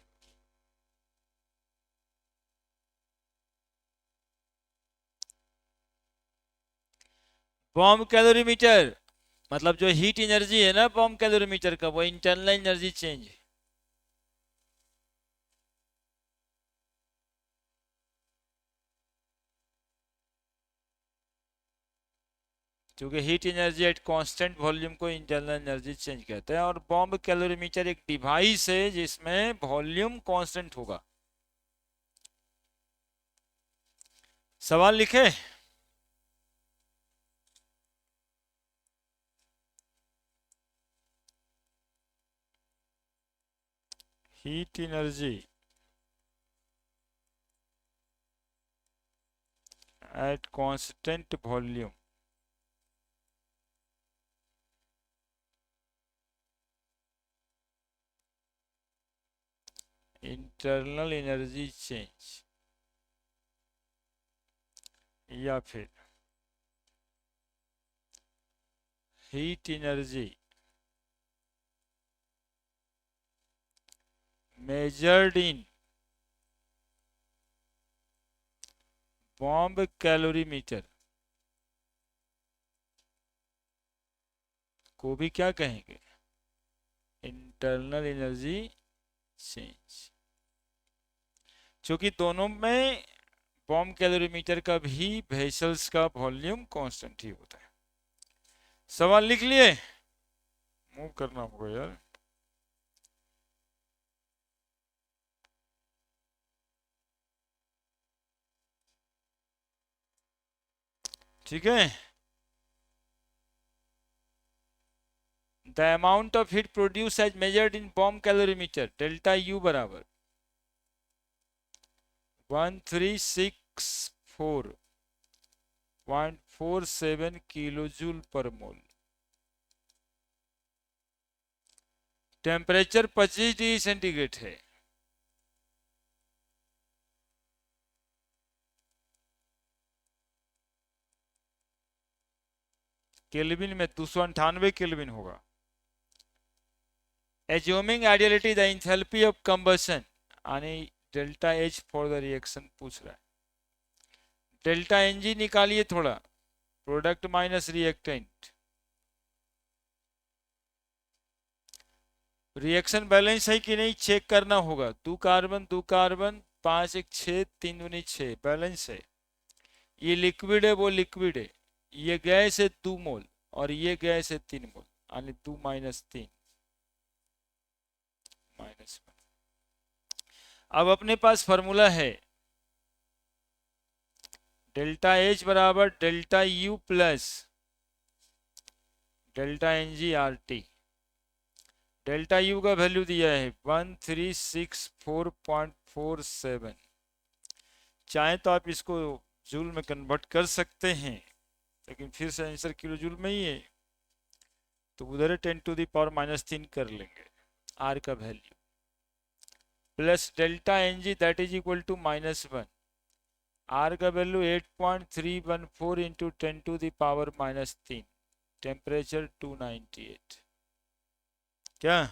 बॉम्ब कैलोरीमीटर मतलब जो हीट एनर्जी है ना बॉम्ब कैलोरीमीटर का, वो इंटरनल एनर्जी चेंज। क्योंकि heat energy at constant volume को इंटरनल एनर्जी चेंज कहते हैं, और बॉम्ब कैलोरीमीटर एक डिवाइस है जिसमें वॉल्यूम कांस्टेंट होगा। सवाल लिखे। Heat energy at constant volume internal energy change, या फिर heat energy measured in bomb calorimeter को भी क्या कहेंगे? Internal energy change. क्योंकि दोनों में बॉम्ब कैलोरीमीटर का भी वेसल्स का वॉल्यूम कांस्टेंट ही होता है। सवाल लिख लिए? मूव करना होगा यार। ठीक है। The amount of heat produce as measured in bomb calorimeter delta U बराबर 1364.47 kilo joule per mole. Temperature 25 degree centigrade है। केल्विन में 298 केल्विन होगा। Assuming ideality the enthalpy of combustion यानी delta H for the reaction पूछ रहा है। Delta N G निकालिए थोड़ा, product minus reactant. Reaction balance है कि नहीं चेक करना होगा। 2 कार्बन 2 कार्बन 5 1 6 3 दूनी 6 बैलेंस है। ये लिक्विड है वो लिक्विड है, ये गैस है 2 मोल। और ये गैस है 3 मोल, यानी 2 माइनस 3 माइनस 1। अब अपने पास फॉर्मूला है डेल्टा एच बराबर delta U plus delta N G R T. Delta U का वैल्यू दिया है 1364.47। चाहे तो आप इसको जूल में कन्वर्ट कर सकते हैं, लेकिन फिर से आंसर किलो जूल में ही है, तो उधर 10⁻³ कर लेंगे आर का value, plus delta N G that is equal to -1। R का वैल्यू 8.314 इंटू 10⁻³ टेम्परेचर 298। क्या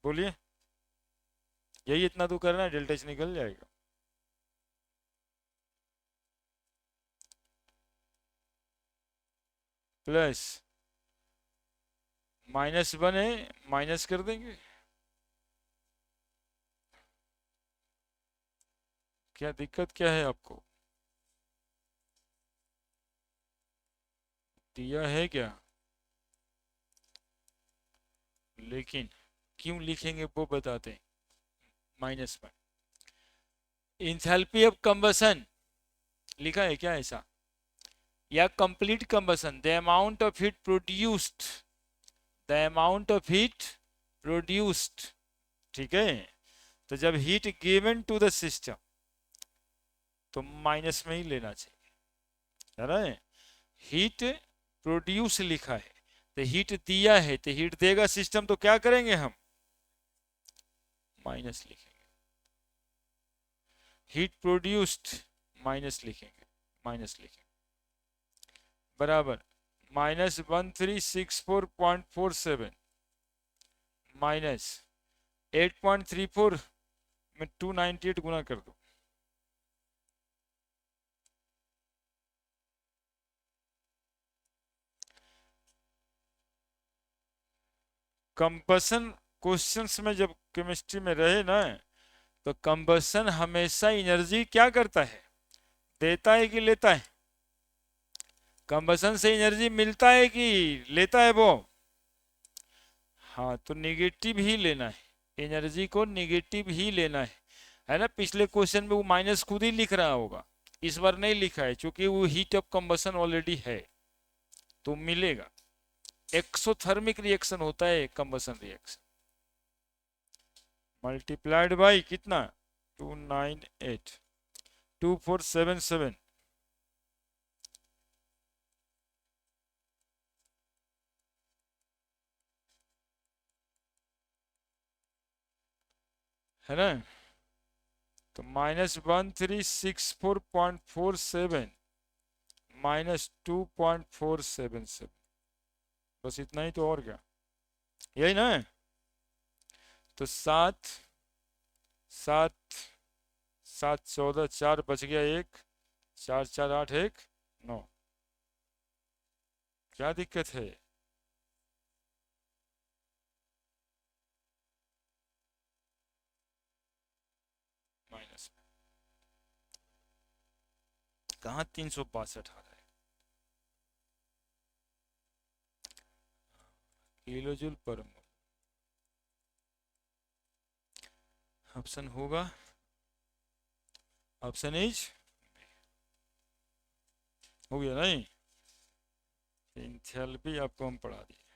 बोलिए, यही इतना तो करना है, डेल्टा एच निकल जाएगा। प्लस -1 है, माइनस कर देंगे। क्या दिक्कत क्या है आपको, दिया है क्या? लेकिन क्यों लिखेंगे वो बताते हैं। -1 इंथैल्पी ऑफ कंबसन लिखा है क्या ऐसा, या complete combustion, the amount of heat produced, the amount of heat produced. ठीक है, तो जब heat given to the system तो माइनस में ही लेना चाहिए, है ना। हीट प्रोड्यूस लिखा है तो हीट दिया है, तो हीट देगा सिस्टम, तो क्या करेंगे हम, माइनस लिखेंगे। हीट प्रोड्यूस्ड माइनस लिखेंगे, माइनस लिखेंगे, बराबर -1364.47 माइनस 8.34 में 298 गुना कर दो। कंबसन क्वेश्चंस में जब केमिस्ट्री में रहे ना, तो कंबसन हमेशा एनर्जी क्या करता है, देता है कि लेता है? कंबसन से एनर्जी मिलता है कि लेता है वो? हाँ, तो निगेटिव ही लेना है, एनर्जी को निगेटिव ही लेना है ना। पिछले क्वेश्चन में वो माइनस खुद ही लिख रहा होगा, इस बार नहीं लिखा है क्योंकि वो हीट ऑफ कंबसन ऑलरेडी है, तो मिलेगा। एक्सोथर्मिक रिएक्शन होता है कंबसन रिएक्शन, मल्टीप्लाइड बाई कितना, 298 2477, है ना। तो -1364.47 -2.477, बस इतना ही, तो और क्या, यही ना। तो 7 7 7 14 4 बच गया 1, 4 4 8 1 9। क्या दिक्कत है? माइनस कहाँ 362 आ रहा है, किलो जूल पर मोल। ऑप्शन होगा, ऑप्शन इज, हो गया नहीं, एंथैल्पी आपको हम पढ़ा दिए।